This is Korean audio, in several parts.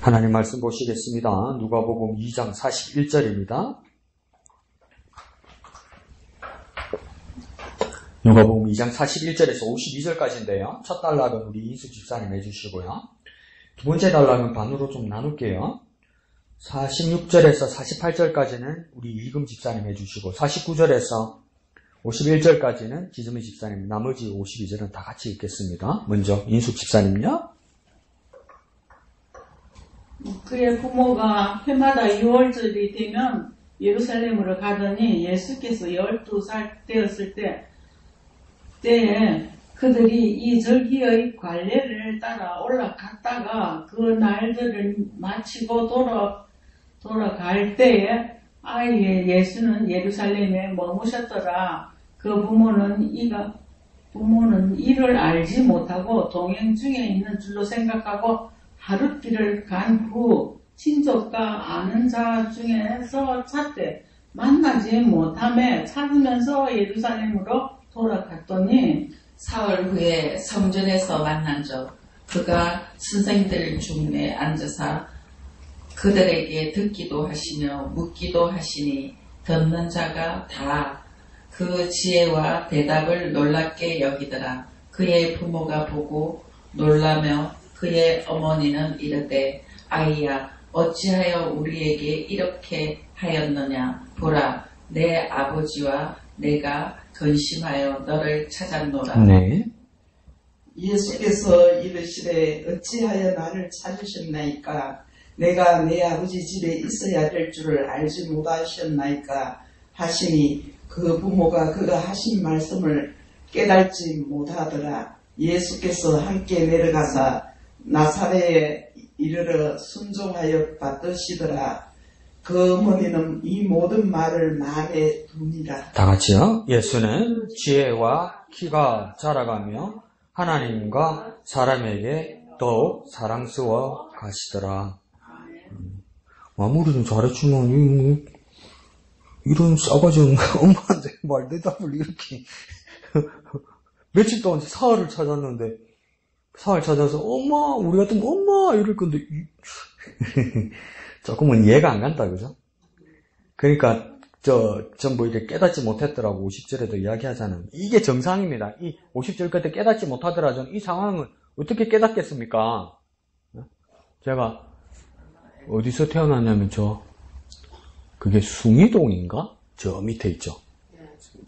하나님 말씀 보시겠습니다. 누가복음 2장 41절입니다. 누가복음 2장 41절에서 52절까지인데요. 첫 단락은 우리 이수 집사님 해주시고요. 두 번째 단락은 반으로 좀 나눌게요. 46절에서 48절까지는 우리 이금 집사님 해주시고 49절에서 51절까지는 지즈미 집사님, 나머지 52절은 다 같이 읽겠습니다. 먼저 인숙 집사님요. 그의 부모가 해마다 6월절이 되면 예루살렘으로 가더니 예수께서 12살 되었을 때에 그들이 이 절기의 관례를 따라 올라갔다가 그 날들을 마치고 돌아갈 때에 아이의 예수는 예루살렘에 머무셨더라. 그 부모는 이를 알지 못하고 동행 중에 있는 줄로 생각하고 하룻길을 간 후 친족과 아는 자 중에서 찾되 만나지 못하며 찾으면서 예루살렘으로 돌아갔더니 사흘 후에 성전에서 만난 적 그가 선생들 중에 앉아서 그들에게 듣기도 하시며 묻기도 하시니 듣는 자가 다 그 지혜와 대답을 놀랍게 여기더라. 그의 부모가 보고 놀라며 그의 어머니는 이르되 아이야 어찌하여 우리에게 이렇게 하였느냐. 보라 내 아버지와 내가 근심하여 너를 찾았노라. 네. 예수께서 이르시되 어찌하여 나를 찾으셨나이까. 내가 내 아버지 집에 있어야 될 줄을 알지 못하셨나이까 하시니 그 부모가 그가 하신 말씀을 깨달지 못하더라. 예수께서 함께 내려가사 나사렛에 이르러 순종하여 받으시더라. 그 어머니는 이 모든 말을 마음에 두니라. 다 같이요. 예수는 지혜와 키가 자라가며 하나님과 사람에게 더욱 사랑스러워 가시더라. 마무리 좀 잘해주면 이런 싸가지 없는 엄마한테 말대답을 이렇게 며칠 동안 사흘을 찾았는데 사흘 찾아서 엄마 우리 같으면 엄마 이럴 건데 조금은 이해가 안 간다 그죠? 그러니까 전부 이렇게 깨닫지 못했더라고 50절에도 이야기하잖아요. 이게 정상입니다. 이 50절 끝에 깨닫지 못하더라. 이 상황을 어떻게 깨닫겠습니까? 제가 어디서 태어났냐면 그게 숭이동인가? 저 밑에 있죠.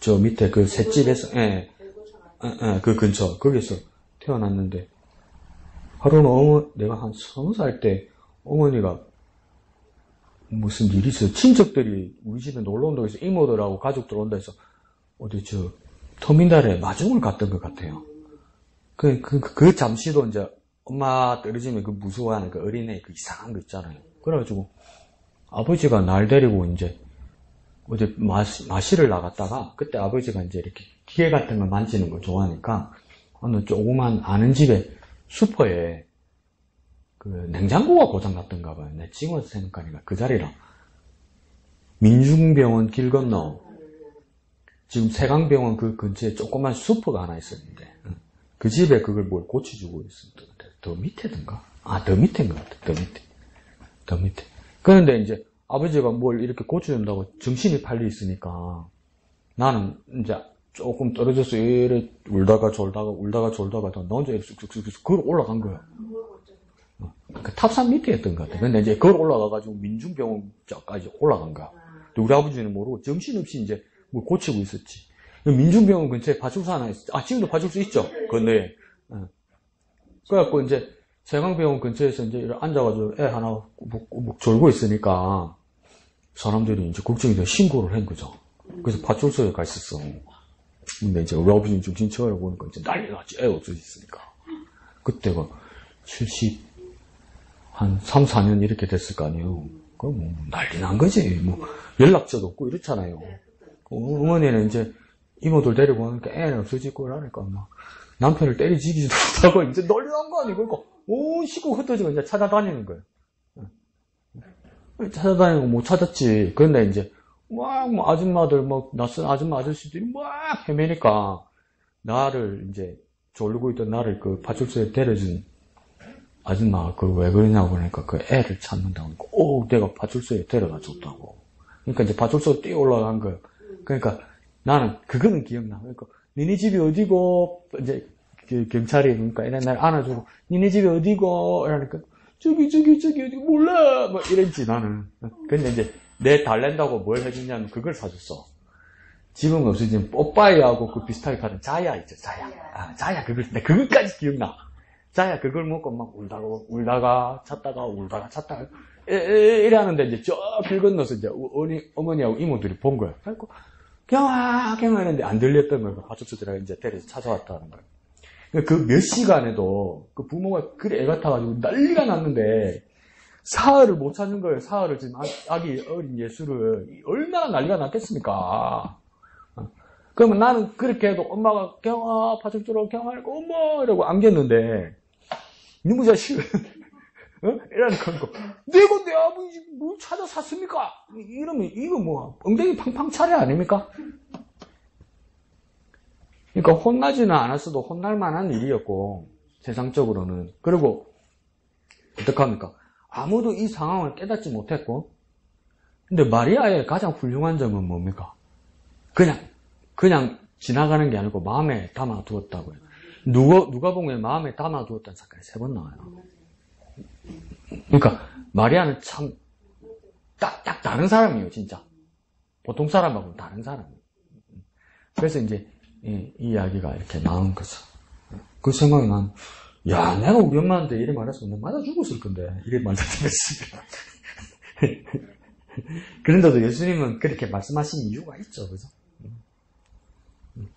저 밑에 그 셋집에서 그 근처 거기서 태어났는데 하루는 내가 한 20살 때 어머니가 무슨 일이 있어요. 친척들이 우리 집에 놀러 온다고 해서 이모들하고 가족들 온다 해서 어디 터미널에 마중을 갔던 것 같아요. 그 잠시도 이제 엄마 떨어지면 그 무서워하는 그 어린애 그 이상한 거 있잖아요. 그래가지고 아버지가 날 데리고 이제 어디 마시를 나갔다가 그때 아버지가 이제 이렇게 기계 같은 거 만지는 거 좋아하니까 어느 조그만 아는 집에 슈퍼에 그 냉장고가 고장났던가 봐요. 내 찍어서 생각하니까 그 자리라 민중병원 길 건너 지금 세강병원 그 근처에 조그만 슈퍼가 하나 있었는데 그 집에 그걸 뭘 고쳐주고 있었는데 더 밑에든가? 더 밑에인 것 같아. 더 밑에. 그런데 이제 아버지가 뭘 이렇게 고쳐준다고 정신이 팔려 있으니까 나는 이제 조금 떨어져서 이래 울다가 졸다가 나 혼자 쑥쑥쑥 그걸 올라간 거야. 그 탑산 밑에 했던 것 같아. 근데 이제 그걸 올라가가지고 민중병원까지 올라간 거야. 근데 우리 아버지는 모르고 정신없이 이제 뭐 고치고 있었지. 민중병원 근처에 파출소 하나 있었지. 지금도 파출소 있죠? 근데 그래갖고 이제 세강병원 근처에서 이제 앉아가지고 애 하나 목 졸고 있으니까 사람들이 이제 걱정이 돼서 신고를 한 거죠. 그래서 파출소에 가 있었어. 근데 이제 우리 아버지는 정신 차려 보니까 이제 난리 났지. 애 없어졌으니까. 그때가 3, 4년 이렇게 됐을 거 아니에요. 그럼 뭐 난리 난 거지. 뭐 연락처도 없고 이렇잖아요. 어머니는 이제 이모들 데리고 오니까 애는 없어지고 그러니까 막 남편을 때리지기도 못하고 이제 난리 난 거 아니고 그러니까 온 식구 흩어지고 이제 찾아다니는 거예요. 찾아다니고 못 찾았지. 그런데 이제 막 아줌마들 낯선 아줌마 아저씨들이 막 헤매니까 나를 이제 졸고 있던 나를 그 파출소에 데려준 아줌마, 그 왜 그러냐고 그러니까 그 애를 찾는다고. 그러니까, 내가 파출소에 데려다 줬다고. 그러니까 이제 파출소 뛰어 올라간 거예요. 그러니까 나는, 그거는 기억나. 그러니까, 니네 집이 어디고, 이제, 그 경찰이 그러니까 이런 날 안아주고, 니네 집이 어디고, 이러니까, 저기, 어디 몰라! 뭐 이랬지, 나는. 근데 이제, 내 달랜다고 뭘 해주냐면 그걸 사줬어. 지금은 없어진 뽀빠이하고 그 비슷하게 파는 자야 있죠, 자야. 자야, 그것까지 기억나. 자야, 그걸 먹고 막 울다가 찾다가 이래 하는데 이제 저 길 건너서 이제 어머니하고 이모들이 본 거야. 그래갖고, 경아 했는데 안 들렸던 거야. 파출소들이 이제 데려서 찾아왔다는 거야. 그 몇 시간에도 그 부모가 그래 애 같아가지고 난리가 났는데, 사흘을 못 찾는 거예요. 사흘을 지금 아기 어린 예수를 얼마나 난리가 났겠습니까? 그러면 나는 그렇게 해도 엄마가 경아 파출소로 경아하고 엄마 이러고 안겼는데 너무 자식은 이러는 거 내가 내 아버지 뭘 찾아 샀습니까? 이러면 이거 뭐 엉덩이 팡팡 차례 아닙니까? 그러니까 혼나지는 않았어도 혼날 만한 일이었고 세상적으로는. 그리고 어떡합니까? 아무도 이 상황을 깨닫지 못했고, 근데 마리아의 가장 훌륭한 점은 뭡니까? 그냥 지나가는 게 아니고 마음에 담아두었다고요. 누가복음에 마음에 담아두었다는 사건이 3번 나와요. 그러니까 마리아는 참 딱 다른 사람이에요, 진짜. 보통 사람하고는 다른 사람이에요. 그래서 이제 이 이야기가 이렇게 나온 거죠. 그 생각이 야, 내가 우리 엄마한테 이래 말했으면 내가 맞아 죽었을 건데, 이래 말했으면. 그런데도 예수님은 그렇게 말씀하신 이유가 있죠, 그죠?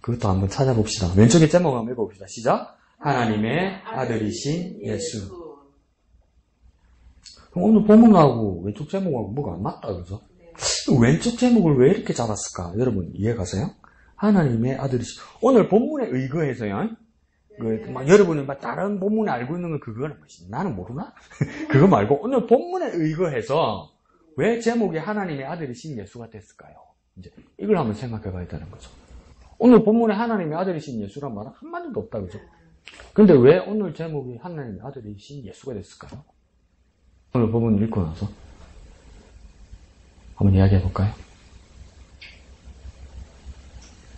그것도 한번 찾아봅시다. 왼쪽에 제목 한번 읽어봅시다. 시작. 하나님의 아들이신 예수. 그럼 오늘 본문하고 왼쪽 제목하고 뭐가 안 맞다, 그죠? 왼쪽 제목을 왜 이렇게 잡았을까? 여러분 이해 가세요? 하나님의 아들이신. 오늘 본문에 의거해서요. 여러분이 막 다른 본문에 알고 있는 건 그거는 나는 모르나? 그거 말고 오늘 본문에 의거해서 왜 제목이 하나님의 아들이신 예수가 됐을까요? 이제 이걸 한번 생각해 봐야 되는 거죠. 오늘 본문에 하나님의 아들이신 예수란 말은 한마디도 없다, 그죠? 근데 왜 오늘 제목이 하나님의 아들이신 예수가 됐을까요? 오늘 본문을 읽고 나서 한번 이야기해 볼까요?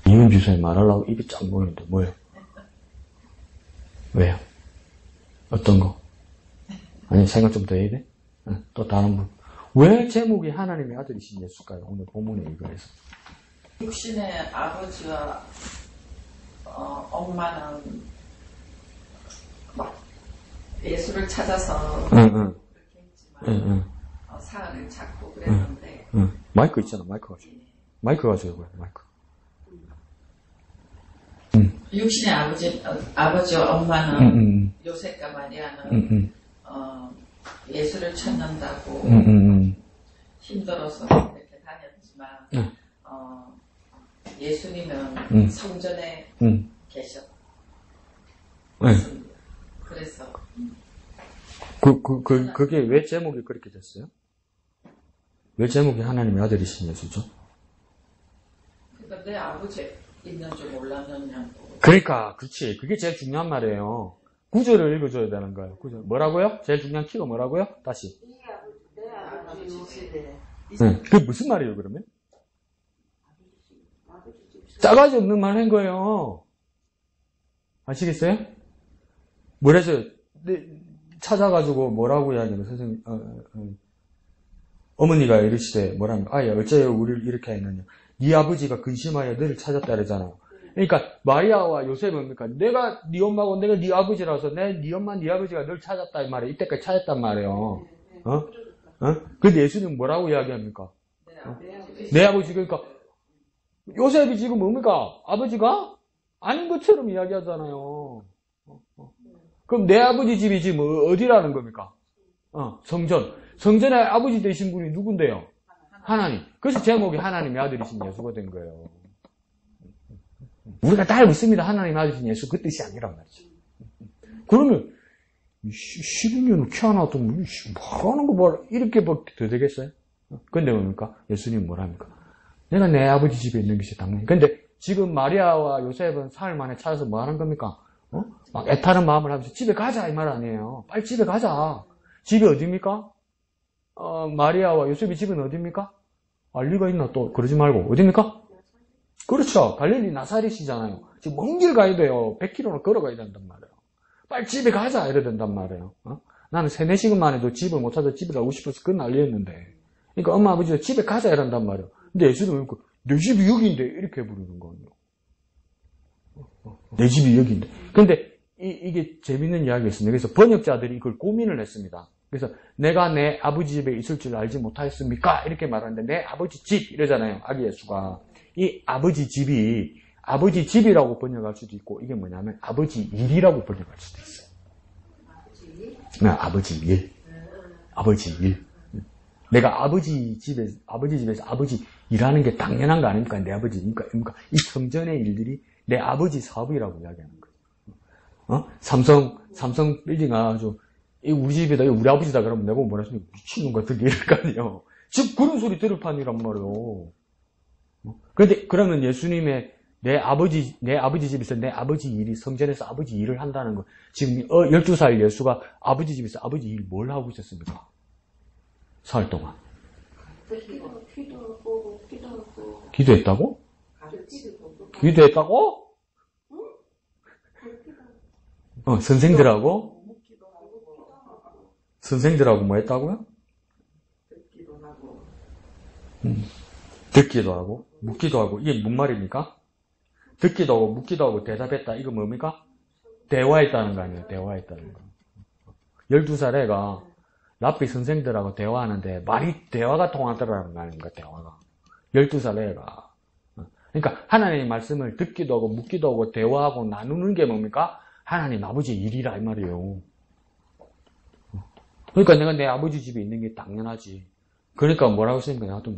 이은주사에 말하려고 입이 쫙 모이는데 뭐예요? 왜요? 어떤 거? 아니, 생각 좀 더 해야 돼? 또 다른 분. 왜 제목이 하나님의 아들이신 예수일까요? 오늘 본문에 이거에서. 육신의 아버지와 엄마는 막 예수를 찾아서 그렇게 했지만 사흘을 찾고 그랬는데 마이크 있잖아, 마이크 가지고. 마이크 가지고 해봐요, 마이크. 육신의 아버지와 엄마는 요셉과 마리아는 예수를 찾는다고 힘들어서 이렇게 다녔지만 예수님은 성전에 계셨다. 그래서 그게 왜 제목이 그렇게 됐어요? 왜 제목이 하나님의 아들이신 예수죠? 그러니까 내 아버지 있는 줄 몰랐느냐고. 그러니까, 그렇지. 그게 제일 중요한 말이에요. 구절을 읽어줘야 되는 거예요. 구절. 뭐라고요? 제일 중요한 키가 뭐라고요? 다시. 내 아버지 집에. 그게 무슨 말이에요, 그러면? 싸가지 없는 말 한 거예요. 아시겠어요? 뭐래서 찾아가지고 뭐라고 이야기하면 선생님, 어머니가 이르시되 뭐랍니까? 아야, 어째요 우리를 이렇게 했느냐? 네 아버지가 근심하여 너를 찾았다 그러잖아요. 그러니까 마리아와 요셉은 뭡니까? 내가 네 엄마고 내가 네 아버지라서 네 엄마 네 아버지가 널 찾았다 이 말이에요. 이때까지 찾았단 말이에요. 근데 예수님은 뭐라고 이야기합니까? 내 아버지. 그러니까 요셉이 지금 뭡니까? 아버지가 아닌 것처럼 이야기하잖아요. 그럼 내 아버지 집이 지금 어디라는 겁니까? 성전. 성전의 아버지 되신 분이 누군데요? 하나님. 그래서 제목이 하나님의 아들이신 예수가 된 거예요. 우리가 다 알고 있습니다. 하나님의 아들이신 예수 그 뜻이 아니란 말이죠. 그러면 12년을 키워놔도 뭐 하는 거 봐. 이렇게 뭐 더 되겠어요? 근데 뭡니까? 예수님은 뭐랍니까? 내가 내 아버지 집에 있는 것이 당연히. 근데 지금 마리아와 요셉은 사흘 만에 찾아서 뭐 하는 겁니까? 막 애타는 마음을 하면서 집에 가자 이 말 아니에요. 빨리 집에 가자. 집이 어디입니까? 마리아와 요셉의 집은 어디입니까? 알 리가 있나 또 그러지 말고 어디입니까? 그렇죠. 갈릴리 나사렛이잖아요. 지금 먼 길 가야 돼요. 100km는 걸어가야 된단 말이에요. 빨리 집에 가자 이래야 된단 말이에요. 나는 3, 4시간만 해도 집을 못 찾아 집에 가고 싶어서 그 난리였는데. 그러니까 엄마 아버지가 집에 가자 이런단 말이에요. 근데 예수님은 내 집이 여기인데 이렇게 부르는 거예요. 내 집이 여기인데. 근데 이게 재밌는 이야기였습니다. 그래서 번역자들이 이걸 고민을 했습니다. 그래서 내가 내 아버지 집에 있을 줄 알지 못하였습니까? 이렇게 말하는데 내 아버지 집 이러잖아요. 아기 예수가. 이 아버지 집이 아버지 집이라고 번역할 수도 있고 이게 뭐냐면 아버지 일이라고 번역할 수도 있어요. 네, 아버지 일. 아버지 일. 내가 아버지 집에서 아버지 일하는 게 당연한 거 아닙니까? 내 아버지. 그러니까 이 성전의 일들이 내 아버지 사업이라고 이야기하는 거예요. 삼성 빌딩 와가지고 우리 집이다, 우리 아버지다 그러면 내가 뭐라 했으면 미친놈 같은 게 이럴 거 아니에요. 지금 그런 소리 들을 판이란 말이에요. 그런데 그러면 예수님의 내 아버지 집에서 내 아버지 일이 성전에서 아버지 일을 한다는 거. 지금 12살 예수가 아버지 집에서 아버지 일 뭘 하고 있었습니까? 사흘 동안. 기도했다고? 기도했다고? 선생들하고 뭐 했다고요? 듣기도 하고, 묻기도 하고, 이게 뭔 말입니까? 듣기도 하고, 묻기도 하고, 대답했다. 이거 뭡니까? 대화했다는 거 아니에요? 대화했다는 거. 12살 애가 랍비 선생들하고 대화하는데 대화가 통하더라는 거 아닙니까? 대화가. 12살 애가. 그러니까 하나님의 말씀을 듣기도 하고, 묻기도 하고, 대화하고, 나누는 게 뭡니까? 하나님 아버지의 일이라 이 말이에요. 그러니까 내가 내 아버지 집에 있는 게 당연하지. 그러니까 뭐라고 했습니까? 나도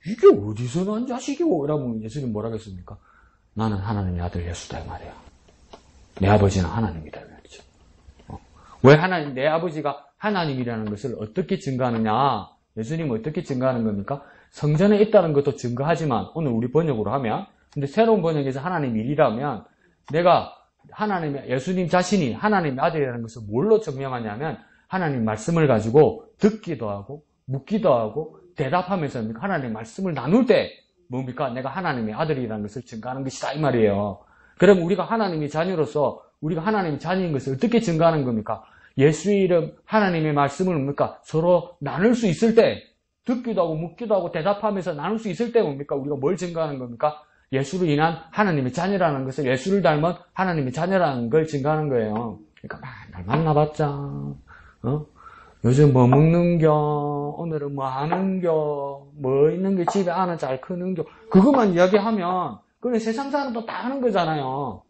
이게 어디서 난 자식이고 이러면 예수님 뭐라고 했습니까? 나는 하나님의 아들 예수다 이 말이야. 내 아버지는 하나님이다 이 말이죠. 왜 내 아버지가 하나님이라는 것을 어떻게 증거하느냐? 예수님은 어떻게 증거하는 겁니까? 성전에 있다는 것도 증거하지만 오늘 우리 번역으로 하면 근데 새로운 번역에서 하나님 일이라면 내가 예수님 자신이 하나님의 아들이라는 것을 뭘로 증명하냐면 하나님 말씀을 가지고 듣기도 하고 묻기도 하고 대답하면서 하나님의 말씀을 나눌 때 뭡니까? 내가 하나님의 아들이라는 것을 증거하는 것이다 이 말이에요. 그럼 우리가 하나님의 자녀로서 우리가 하나님의 자녀인 것을 어떻게 증거하는 겁니까? 예수의 이름 하나님의 말씀을 뭡니까? 서로 나눌 수 있을 때 듣기도 하고 묻기도 하고 대답하면서 나눌 수 있을 때 뭡니까? 우리가 뭘 증거하는 겁니까? 예수로 인한 하나님의 자녀라는 것을 예수를 닮은 하나님의 자녀라는 걸 증거하는 거예요. 그러니까 맨날 만나봤자 요즘 뭐 먹는겨 오늘은 뭐 하는겨 뭐 있는겨 집에 안은 잘 크는겨 그것만 이야기하면 그건 세상 사람도 다 하는 거잖아요.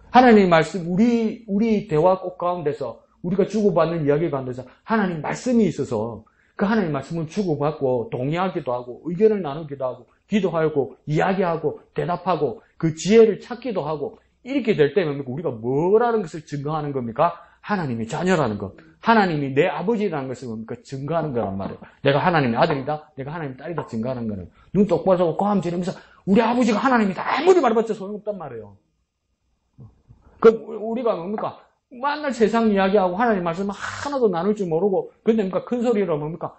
하나님 말씀 우리 대화 꽃 가운데서 우리가 주고받는 이야기 가운데서 하나님 말씀이 있어서 그 하나님 말씀을 주고받고 동의하기도 하고 의견을 나누기도 하고 기도하고 이야기하고 대답하고 그 지혜를 찾기도 하고 이렇게 될 때면 우리가 뭐라는 것을 증거하는 겁니까? 하나님의 자녀라는 것. 하나님이 내 아버지라는 것을 뭡니까? 증거하는 거란 말이에요. 내가 하나님의 아들이다. 내가 하나님의 딸이다. 증거하는 거는. 눈 똑바로 하고 고함 지르면서 우리 아버지가 하나님이다. 아무리 말해봤자 소용없단 말이에요. 우리가 뭡니까? 맨날 세상 이야기하고 하나님 말씀 하나도 나눌 줄 모르고 근데 뭡니까? 큰 소리로 뭡니까?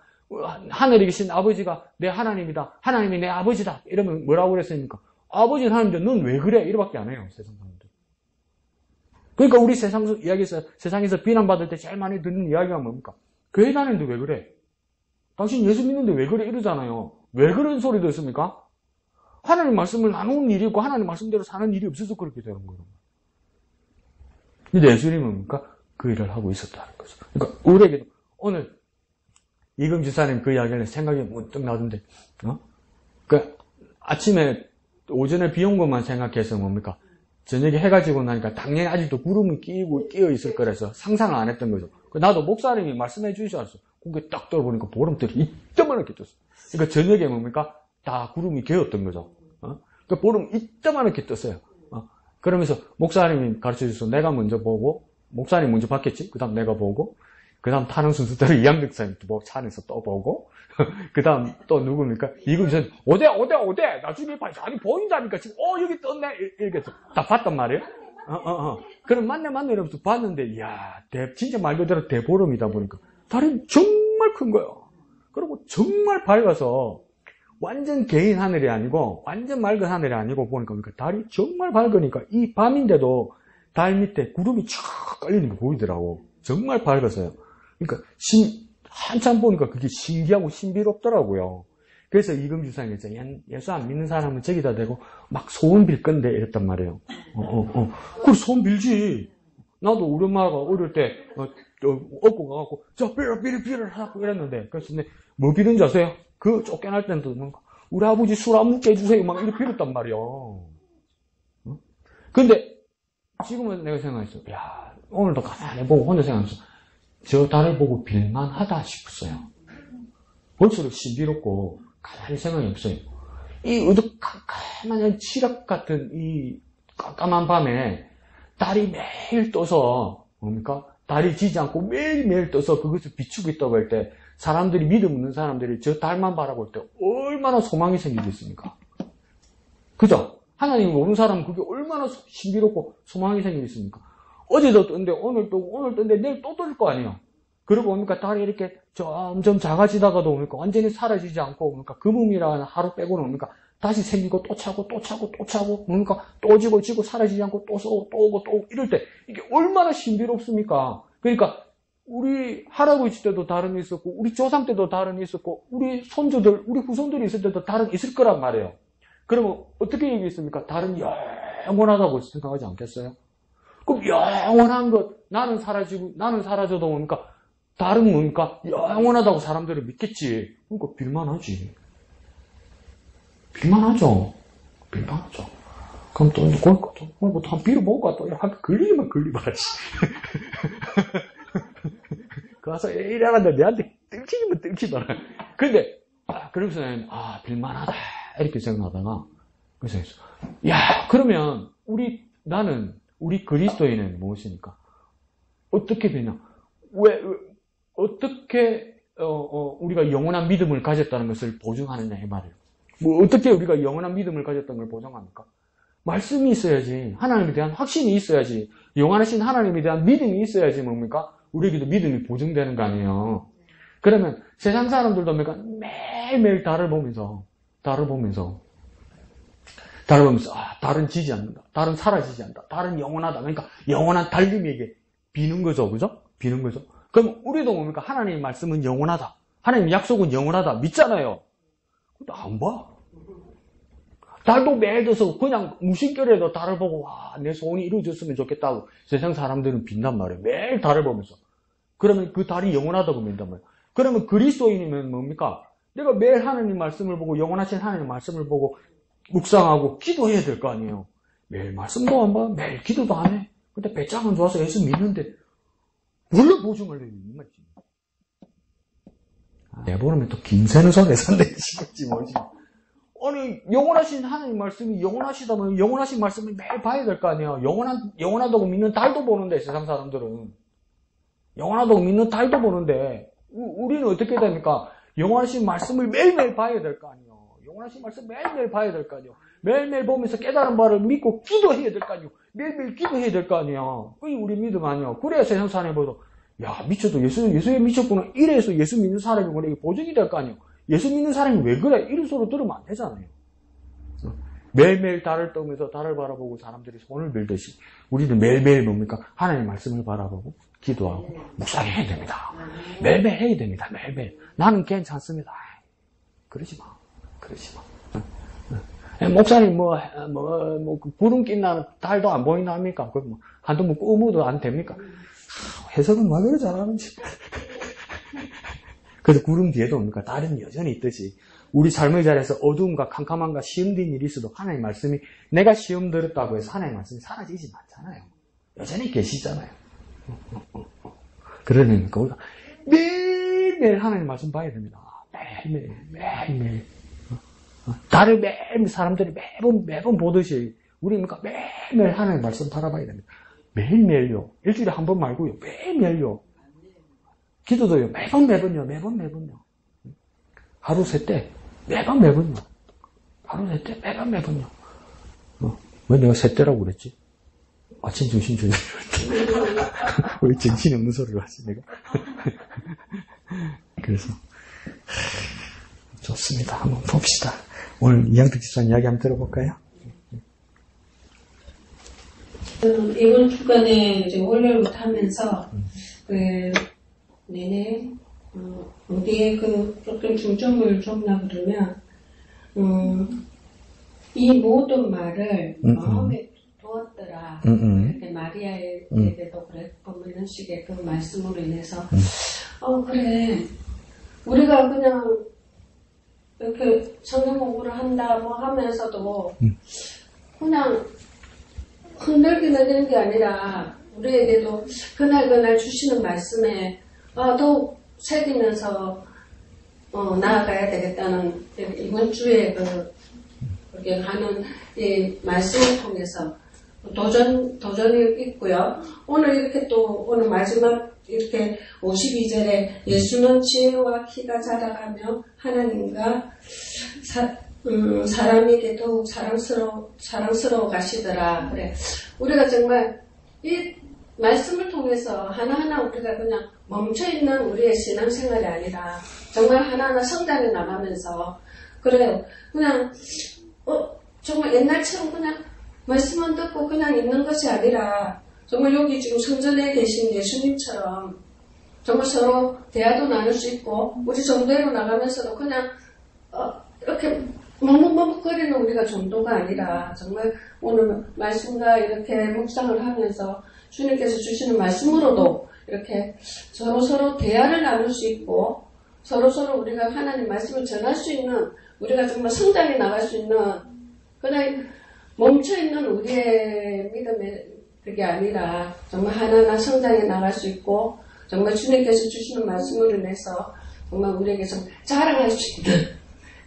하늘에 계신 아버지가 내 하나님이다. 하나님이 내 아버지다. 이러면 뭐라고 그랬습니까? 아버지는 하나님인데 넌 왜 그래? 이러밖에 안 해요. 세상 사람들. 그러니까 우리 세상에서 비난받을 때 제일 많이 듣는 이야기가 뭡니까? 교회 다니는데 왜 그래? 당신 예수 믿는데 왜 그래? 이러잖아요. 왜 그런 소리 듣습니까? 하나님 말씀을 나누는 일이 있고 하나님 말씀대로 사는 일이 없어서 그렇게 되는 거예요. 근데 예수님은 뭡니까? 그 일을 하고 있었다는 거죠. 그러니까 우리에게도 오늘 이금 지사님 그 이야기를 생각이 문득 나던데, 아침에 오전에 비 온 것만 생각해서 뭡니까? 저녁에 해가 지고 나니까 당연히 아직도 구름이 끼어 있을 거라서 상상을 안 했던 거죠. 나도 목사님이 말씀해 주셔서 고개 딱 떨어보니까 보름달이 이따만하게 떴어. 그러니까 저녁에 뭡니까? 다 구름이 개었던 거죠. 그러니까 보름 이따만하게 떴어요. 그러면서 목사님이 가르쳐 주셔서 내가 먼저 보고, 목사님 먼저 봤겠지? 그 다음 내가 보고, 그 다음 타는 순서대로 이양득 사님도 보고, 차 안에서 또 보고, 그 다음 또 누굽니까? 이금선, 어디? 나중에 봐. 아니, 보인다니까. 지금, 여기 떴네. 이렇게 다 봤단 말이에요. 그럼 만나 이러면서 봤는데, 이야, 진짜 말 그대로 대보름이다 보니까, 달이 정말 큰 거예요. 그리고 정말 밝아서, 완전 개인 하늘이 아니고, 완전 맑은 하늘이 아니고 보니까, 달이 정말 밝으니까, 이 밤인데도 달 밑에 구름이 쫙 깔리는 거 보이더라고. 정말 밝아서요. 그러니까, 한참 보니까 그게 신기하고 신비롭더라고요. 그래서 이금주상에서 예수 안 믿는 사람은 저기다 대고 막 소원 빌 건데 이랬단 말이에요. 그걸 소원 빌지. 나도 우리 엄마가 어릴 때 업고 가갖고 자 빌어 하고 이랬는데 그래서 뭐 빌은지 아세요? 그 쫓겨날 때도 우리 아버지 술 안 먹게 해주세요 막 이렇게 빌었단 말이에요. 근데 지금은 내가 생각했어. 야 오늘도 가만히 보고 혼자 생각했어. 저 달을 보고 빌만하다 싶었어요. 벌써 신비롭고 가만히 생각이 없어요. 이 어둑한 칠흑 같은 이 깜깜한 밤에 달이 매일 떠서 뭡니까? 달이 지지 않고 매일매일 떠서 그것을 비추고 있다고 할 때 사람들이 믿음 없는 사람들이 저 달만 바라볼 때 얼마나 소망이 생기겠습니까? 그죠? 하나님을 모르는 사람은 그게 얼마나 신비롭고 소망이 생기겠습니까? 어제도 떴는데 오늘 떴는데 내일 또 뜰 거 아니에요. 그리고 뭡니까? 달이 이렇게 점점 작아지다가도 뭡니까? 완전히 사라지지 않고 뭡니까? 금음이라는 하루 빼고는 뭡니까? 다시 생기고 또 차고 뭡니까? 또 지고 사라지지 않고 또 오고 이럴 때 이게 얼마나 신비롭습니까? 그러니까 우리 할아버지 때도 달은 있었고 우리 조상 때도 달은 있었고 우리 손주들, 우리 후손들이 있을 때도 달은 있을 거란 말이에요. 그러면 어떻게 얘기했습니까? 달은 영원하다고 생각하지 않겠어요? 그럼 영원한 것, 나는 사라져도 뭡니까? 달은 뭡니까? 영원하다고 사람들은 믿겠지. 그러니까 빌만하지. 빌만하죠. 그럼 또 한 빌어볼까? 또 이렇게 걸리기만 걸리봐야지. 가서 이래가는데 내한테 뜰키기만 뜰키더라. 근데, 그러면서 빌만하다. 이렇게 생각하다가, 그래서 그러면 우리 그리스도인은 무엇입니까? 어떻게 되냐? 어떻게, 우리가 영원한 믿음을 가졌다는 것을 보증하느냐, 이 말이에요. 어떻게 우리가 영원한 믿음을 가졌다는 걸 보증합니까? 말씀이 있어야지. 하나님에 대한 확신이 있어야지. 영원하신 하나님에 대한 믿음이 있어야지, 뭡니까? 우리에게도 믿음이 보증되는 거 아니에요. 그러면 세상 사람들도 뭡니까? 매일매일 달을 보면서, 달은 지지 않는다. 달은 사라지지 않는다. 달은 영원하다. 그러니까 영원한 달님에게 비는 거죠. 그죠? 비는 거죠. 그럼 우리도 뭡니까? 하나님의 말씀은 영원하다. 하나님의 약속은 영원하다. 믿잖아요. 근데 안 봐. 달도 매일 들어서 그냥 무심결에도 달을 보고 내 소원이 이루어졌으면 좋겠다고 세상 사람들은 빈단 말이에요. 매일 달을 보면서. 그러면 그 달이 영원하다고 믿단 말이에요. 그러면 그리스도인이면 뭡니까? 내가 매일 하나님 말씀을 보고 영원하신 하나님 말씀을 보고 묵상하고 기도해야 될 거 아니에요. 매일 말씀도 안 봐. 매일 기도도 안 해. 근데 배짱은 좋아서 예수 믿는데 뭘로 보증하려고 이 말이지. 내보내면 또 김새는 손에 산다 싶지 뭐지. 아니 영원하신 하나님 말씀이 영원하시다면 영원하신 말씀을 매일 봐야 될 거 아니에요. 영원하다고 믿는 달도 보는데 세상 사람들은 영원하다고 믿는 달도 보는데 우리는 어떻게 됩니까? 영원하신 말씀을 매일매일 봐야 될 거 아니에요. 영원하신 말씀 매일매일 봐야 될 거 아니에요. 매일매일 보면서 깨달은 바를 믿고 기도해야 될 거 아니에요. 매일매일 기도해야 될 거 아니에요. 그게 우리 믿음 아니에요. 그래야 세상 사람이 보도 야 미쳐도 예수에 미쳤구나. 이래서 예수 믿는 사람이구나. 이게 보증이 될 거 아니에요. 예수 믿는 사람이 왜 그래? 이런 소리 들으면 안 되잖아요. 매일매일 달을 떠면서 달을 바라보고 사람들이 손을 빌듯이 우리는 매일매일 뭡니까? 하나님의 말씀을 바라보고 기도하고 묵상해야 됩니다. 매일매일 해야 됩니다. 매일매일. 나는 괜찮습니다. 그러지 마. 목사님 구름 낀다는 달도 안 보인다 합니까? 그럼 한두 번 꾸무도 안 됩니까? 해석은 왜 그래 잘하는지. 그래서 구름 뒤에도 뭡니까? 달은 여전히 있듯이 우리 삶의 자리에서 어두움과 캄캄함과 시험된 일이 있어도 하나님의 말씀이 내가 시험 들었다고 해서 하나님의 말씀이 사라지지 않잖아요. 여전히 계시잖아요. 그러니까 우리가 매일매일 하나님의 말씀 봐야 됩니다. 매일매일. 달을 매일 사람들이 매번 보듯이 우리니까 매일매일 하나님의 말씀 바라봐야 됩니다. 매일매일요. 일주일에 한 번 말고요. 매일매일요. 기도도요. 매번요. 하루 세 때 매번요. 하루 세 때 매번요. 왜 내가 세 때라고 그랬지? 아침 중심 조절. 왜 정신이 없는 소리를 하지, 내가? 그래서, 좋습니다. 한번 봅시다. 오늘 이양득 집사님 이야기 한번 들어볼까요? 이번 주간에 이제 월요일부터 하면서, 내내, 어디에 조금 중점을 줬나 그러면, 이 모든 말을 마음에 두었더라. 마리아에게도 그랬고, 뭐 이런 식의 그 말씀으로 인해서, 그래. 우리가 그냥, 이렇게 성경 공부를 한다, 뭐 하면서도, 그냥, 흔들기는 되는 게 아니라, 우리에게도 그날 주시는 말씀에, 더욱 새기면서, 나아가야 되겠다는, 이번 주에 그렇게 하는 이 말씀을 통해서 도전이 있고요. 오늘 이렇게 또, 오늘 마지막 이렇게 52절에 예수는 지혜와 키가 자라가며 하나님과 사람에게 더욱 사랑스러워 가시더라. 그래. 우리가 정말 이 말씀을 통해서 하나하나 우리가 그냥 멈춰있는 우리의 신앙생활이 아니라 정말 하나하나 성장해 나가면서 그래요. 그냥 정말 옛날처럼 그냥 말씀만 듣고 그냥 있는 것이 아니라 정말 여기 지금 성전에 계신 예수님처럼 정말 서로 대화도 나눌 수 있고 우리 정도로 나가면서도 그냥 이렇게 머뭇머뭇거리는 우리가 정도가 아니라 정말 오늘 말씀과 이렇게 묵상을 하면서 주님께서 주시는 말씀으로도 이렇게 서로 대화를 나눌 수 있고 서로 우리가 하나님 말씀을 전할 수 있는 우리가 정말 성장해 나갈 수 있는 그냥 멈춰있는 우리의 믿음의 그게 아니라 정말 하나하나 성장해 나갈 수 있고 정말 주님께서 주시는 말씀으로 인해서 정말 우리에게서 자랑할 수 있는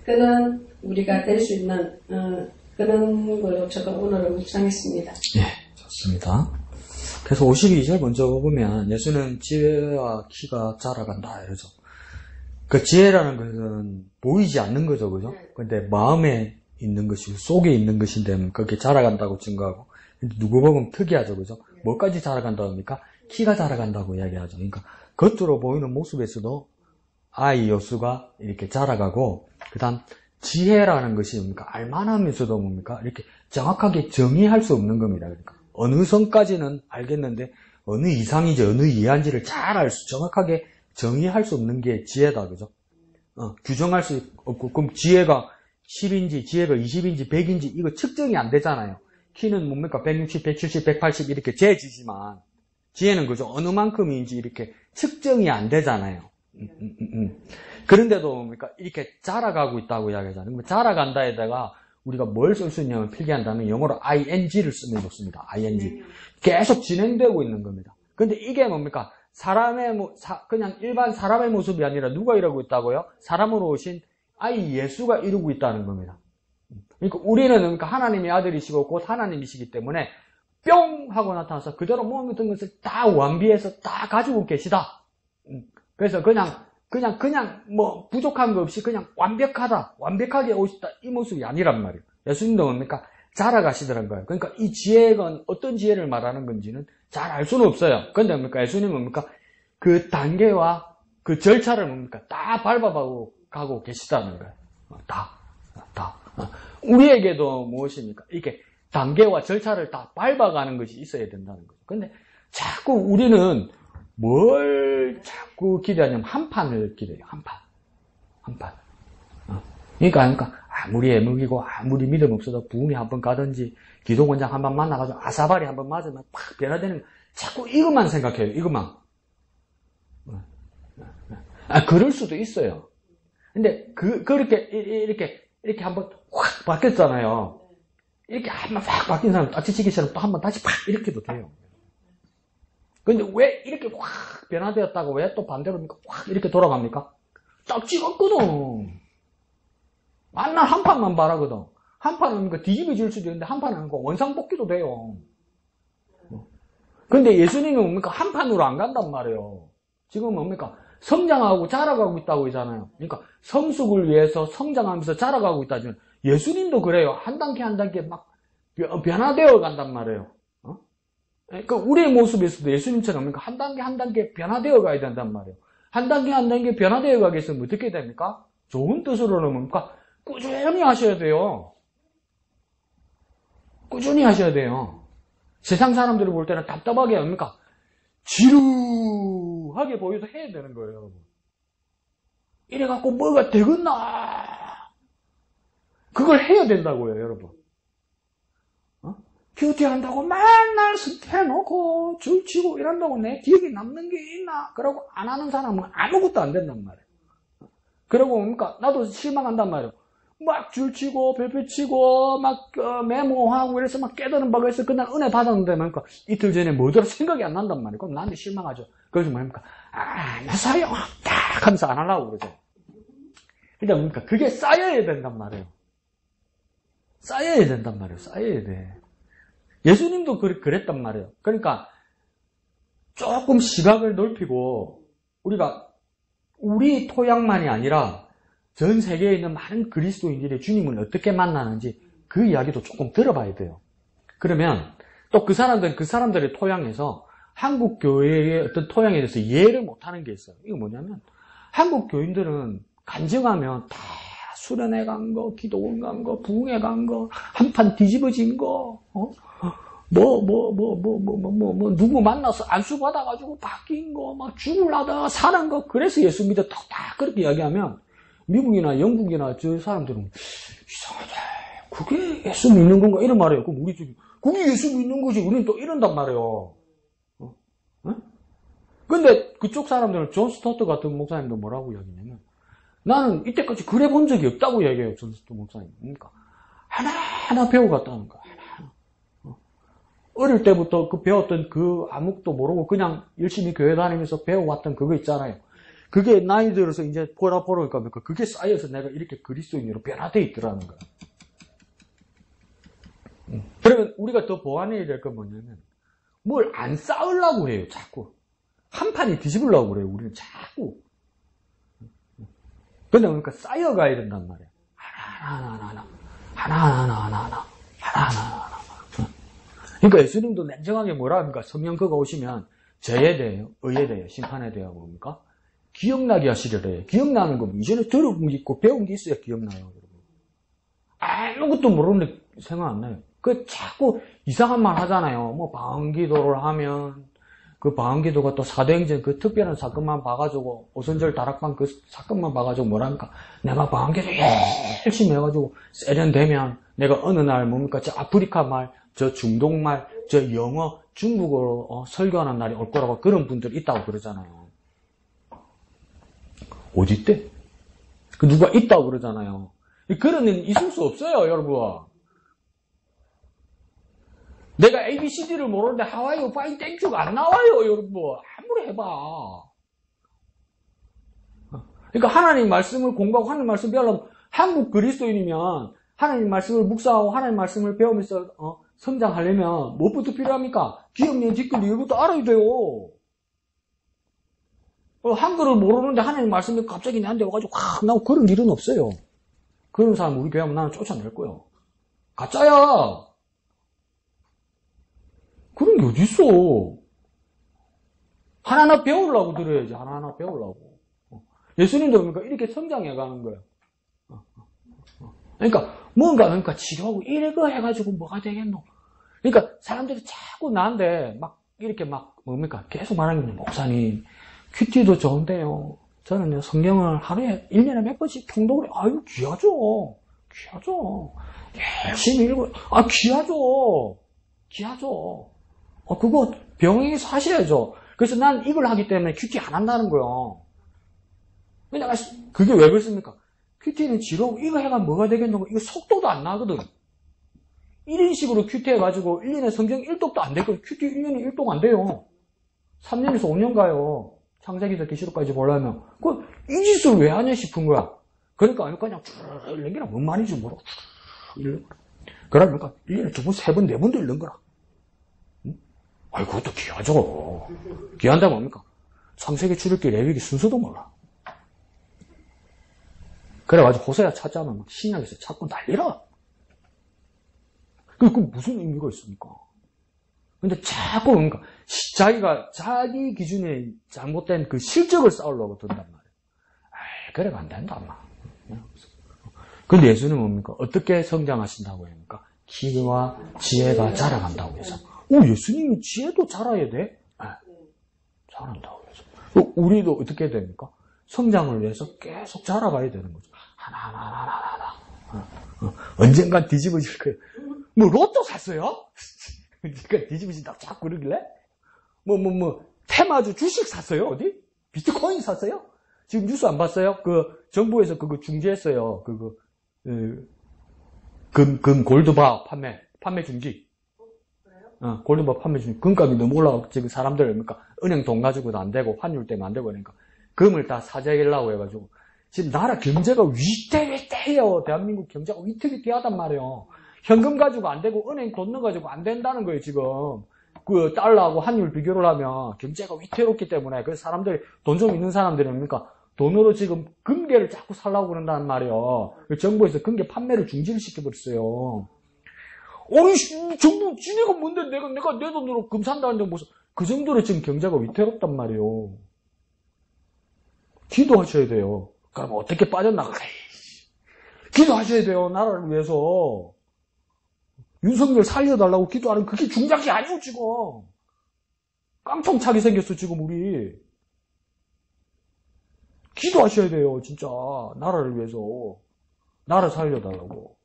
그런 우리가 될 수 있는 그런 걸로 제가 오늘은 묵상했습니다. 예, 좋습니다. 그래서 52절 먼저 보면 예수는 지혜와 키가 자라간다 이러죠. 그 지혜라는 것은 보이지 않는 거죠, 그죠? 근데 마음에 있는 것이고 속에 있는 것인데 그렇게 자라간다고 증거하고 누구 보면 특이하죠, 그죠? 뭐까지 자라간다고 합니까? 키가 자라간다고 이야기하죠. 그러니까 겉으로 보이는 모습에서도 아이 여수가 이렇게 자라가고 그다음 지혜라는 것이 뭡니까? 알만하면서도 뭡니까? 이렇게 정확하게 정의할 수 없는 겁니다. 그러니까 어느 선까지는 알겠는데 어느 이상인지 어느 이하인지를 잘 정확하게 정의할 수 없는 게 지혜다, 그죠? 규정할 수 없고 그럼 지혜가 10인지 지혜가 20인지 100인지 이거 측정이 안 되잖아요. 키는 뭡니까? 160, 170, 180 이렇게 재지지만 지혜는 그죠? 어느 만큼인지 이렇게 측정이 안 되잖아요. 그런데도 뭡니까? 이렇게 자라가고 있다고 이야기하잖아요. 자라간다에다가 우리가 뭘 쓸 수 있냐면 필기한다면 영어로 ing를 쓰면 좋습니다. ing. 계속 진행되고 있는 겁니다. 근데 이게 뭡니까? 그냥 일반 사람의 모습이 아니라 누가 이러고 있다고요? 사람으로 오신 아이 예수가 이루고 있다는 겁니다. 그러니까 우리는 그러니까 하나님의 아들이시고 곧 하나님이시기 때문에 뿅 하고 나타나서 그대로 모든 것을 다 완비해서 다 가지고 계시다. 그래서 그냥 뭐 부족한 거 없이 그냥 완벽하게 오셨다 이 모습이 아니란 말이에요. 예수님도 뭡니까? 자라가시더란 거예요. 그러니까 이 지혜가 어떤 지혜를 말하는 건지는 잘 알 수는 없어요. 근데 뭡니까? 예수님은 뭡니까? 그 단계와 그 절차를 뭡니까? 다 밟아가고 계시다는 거예요. 다. 우리에게도 무엇입니까? 이렇게 단계와 절차를 다 밟아가는 것이 있어야 된다는 거죠. 근데 자꾸 우리는 뭘 자꾸 기대하냐면 한 판을 기대해요. 한 판. 그러니까 아무리 애먹이고 아무리 믿음 없어도 부흥회 한번 가든지 기도원장 한번 만나가지고 아사바리 한번 맞으면 팍 변화되는 거. 자꾸 이것만 생각해요. 이것만. 그럴 수도 있어요. 근데 그렇게 이렇게 한번 확 바뀌었잖아요. 이렇게 한번 확 바뀐 사람 따치치기처럼 또 한번 다시 팍 이렇게 해도 돼요. 근데 왜 이렇게 확 변화되었다고 왜 또 반대로 확 이렇게 돌아갑니까? 딱 찍었거든. 만날 한 판만 바라거든. 한 판은 뒤집어질 수도 있는데 한 판은 원상복귀도 돼요. 근데 예수님은 뭡니까? 한 판으로 안 간단 말이에요. 지금 뭡니까? 성장하고 자라가고 있다고 하잖아요. 그러니까 성숙을 위해서 성장하면서 자라가고 있다지만 예수님도 그래요. 한 단계 한 단계 막 변화되어 간단 말이에요. 그러니까 우리의 모습에서도 예수님처럼 그러니까 한 단계 한 단계 변화되어 가야 된단 말이에요. 한 단계 한 단계 변화되어 가기 위해서는 어떻게 됩니까? 좋은 뜻으로는 뭡니까? 꾸준히 하셔야 돼요. 꾸준히 하셔야 돼요. 세상 사람들이 볼 때는 답답하게 합니까? 지루하게 보여도 해야 되는 거예요, 여러분. 이래갖고 뭐가 되겠나? 그걸 해야 된다고요, 여러분. 큐티 한다고 맨날 해놓고 줄치고 이런다고 내 기억에 남는 게 있나? 그러고 안 하는 사람은 아무것도 안 된단 말이에요. 그러고 뭡니까? 나도 실망한단 말이에요. 막 줄치고 별표치고 막 메모하고 이래서 막 깨달은 바가 있어. 그날 은혜 받았는데 뭡니까? 이틀 전에 뭐더라 생각이 안 난단 말이에요. 그럼 나한테 실망하죠. 그래서 뭡니까? 나 소용없다 하면서 안 하려고 그러죠. 그러니까 뭡니까? 그게 쌓여야 된단 말이에요. 쌓여야 된단 말이에요. 쌓여야 돼. 예수님도 그랬단 말이에요. 그러니까 조금 시각을 넓히고 우리가 우리 토양만이 아니라 전 세계에 있는 많은 그리스도인들이 주님을 어떻게 만나는지 그 이야기도 조금 들어봐야 돼요. 그러면 또 그 사람들의 토양에서 한국 교회의 어떤 토양에 대해서 이해를 못하는 게 있어요. 이거 뭐냐면 한국 교인들은 간증하면 다 수련회 간 거, 기도원 간 거, 부흥회 간 거, 한판 뒤집어진 거, 누구 만나서 안수 받아가지고 바뀐 거, 막 죽을라다 사는 거, 그래서 예수 믿었다. 다 그렇게 이야기하면 미국이나 영국이나 저 사람들은 이상하다. 그게 예수 믿는 건가? 이런 말이에요. 그럼 우리 집이 그게 예수 믿는 거지. 우리는 또 이런단 말이에요. 근데 그쪽 사람들은 존 스토트 같은 목사님도 뭐라고 이야기냐면 나는 이때까지 그래 본 적이 없다고 얘기해요. 존 스토트 목사님. 그러니까 하나하나 배워갔다는 거야. 어릴 때부터 그 배웠던 그 아무것도 모르고 그냥 열심히 교회 다니면서 배워왔던 그거 있잖아요. 그게 나이 들어서 이제 보니까 그게 쌓여서 내가 이렇게 그리스도인으로 변화되어 있더라는 거야. 그러면 우리가 더 보완해야 될 건 뭐냐면 뭘 안 쌓으려고 해요. 자꾸. 한 판이 뒤집으려고 그래요. 우리는 자꾸. 근데 그러니까 쌓여가야 된단 말이에요. 하나하나. 그러니까 예수님도 냉정하게 뭐라 합니까? 성령 그가 오시면 죄에 대해요, 의에 대해요, 심판에 대하고 뭡니까? 기억나게 하시려고 해요. 기억나는 건 이전에 들어본 게 있고 배운 게 있어야 기억나요. 아무것도 모르는데 생각 안 나요. 그 자꾸 이상한 말 하잖아요. 뭐 방언기도를 하면 그 방언기도가 또 사도행전 그 특별한 사건만 봐가지고 오선절 다락방 그 사건만 봐가지고 뭐랍니까? 내가 방언기도 열심히 해가지고 세련되면 내가 어느 날 뭡니까? 저 아프리카 말, 저 중동 말, 저 영어, 중국어로 설교하는 날이 올 거라고 그런 분들 있다고 그러잖아요. 어디 때? 그 누가 있다고 그러잖아요. 그런 일은 있을 수 없어요, 여러분. 내가 ABCD를 모르는데 How are you? Fine, thank you가 안 나와요, 여러분. 아무리 해봐. 그러니까 하나님 말씀을 공부하고 하나님 말씀 배우려면 한국 그리스도인이면 하나님 말씀을 묵상하고 하나님 말씀을 배우면서 성장하려면 무엇부터 필요합니까? 기억력, 직글 이것부터 알아야 돼요. 한글을 모르는데 하나님 말씀이 갑자기 내한테 와가지고 확 나오고 그런 일은 없어요. 그런 사람 우리 교회 하면 나는 쫓아낼 거예요. 가짜야. 그런 게 어딨어. 하나하나 배우려고 들어야지. 하나하나 배우려고. 예수님도 그러니까 이렇게 성장해가는 거예요. 그러니까 뭔가 그러니까 치료하고 이래거 해가지고 뭐가 되겠노. 그러니까 사람들이 자꾸 나한테 막 이렇게 막 뭡니까 계속 말하는 게 목사님 큐티도 좋은데요. 저는 성경을 하루에 1년에 몇 번씩 통독을 해. 아유 귀하죠. 열심히 읽어요. 귀하죠. 그거 병행해서 하셔야죠. 그래서 난 이걸 하기 때문에 큐티 안 한다는 거예요. 내가 그게 왜 그렇습니까? 큐티는 지루하고 이거 해가 뭐가 되겠냐고 이거 속도도 안 나거든. 이런 식으로 큐티 해가지고 1년에 성경 1독도 안 되고 큐티 1년에 1독 안 돼요. 3년에서 5년 가요. 창세기부터 계시록까지 보려면 이 짓을 왜 하냐 싶은 거야. 그러니까 그냥 쭉 읽는 게랑 뭔 말인지 모르고 그러니까 1년에 2번, 3번, 4번도 읽는 거라. 아이 그것도 귀하죠. 귀한다 뭡니까? 창세기, 출애굽기, 레위기 순서도 몰라. 그래가지고 호세아 찾자면 막 신약에서 찾고 난리라. 그 무슨 의미가 있습니까? 근데 자꾸 그러니까 자기가 자기 기준에 잘못된 그 실적을 쌓으려고 든단 말이에요. 그래가 안 된다, 아마. 근데 예수는 뭡니까? 어떻게 성장하신다고 합니까? 키와 지혜가 자라간다고 해서. 예수님이 지혜도 자라야 돼? 자란다고 해서. 우리도 어떻게 됩니까? 성장을 위해서 계속 자라가야 되는 거죠. 하나. 언젠간 뒤집어질 거예요. 뭐, 로또 샀어요? 그러니까 뒤집어진다고 자꾸 그러길래? 테마주 주식 샀어요? 어디? 비트코인 샀어요? 지금 뉴스 안 봤어요? 정부에서 그거 중지했어요. 골드바 판매 중지. 골드바 판매 중지. 금값이 너무 올라가고, 지금 사람들, 그러니까, 은행 돈 가지고도 안 되고, 환율 때문에 안 되고, 그러니까, 금을 다 사재기려고 해가지고, 지금 나라 경제가 위태위태해요. 대한민국 경제가 위태위태하단 말이에요. 현금 가지고 안 되고, 은행 돈 넣어가지고 안 된다는 거예요, 지금. 달러하고 환율 비교를 하면, 경제가 위태롭기 때문에, 그래서 사람들이, 돈 좀 있는 사람들은, 그러니까, 돈으로 지금 금괴를 자꾸 살라고 그런단 말이에요. 정부에서 금괴 판매를 중지를 시켜버렸어요. 정부, 지네가 뭔데 내가 내 돈으로 금 산다는데 무슨, 그 정도로 지금 경제가 위태롭단 말이에요. 기도하셔야 돼요. 그럼 어떻게 빠져나가? 기도하셔야 돼요. 나라를 위해서. 윤석열 살려달라고 기도하는 그게 중작이 아니오, 지금. 깡통 차게 생겼어, 지금 우리. 기도하셔야 돼요, 진짜. 나라를 위해서. 나라 살려달라고.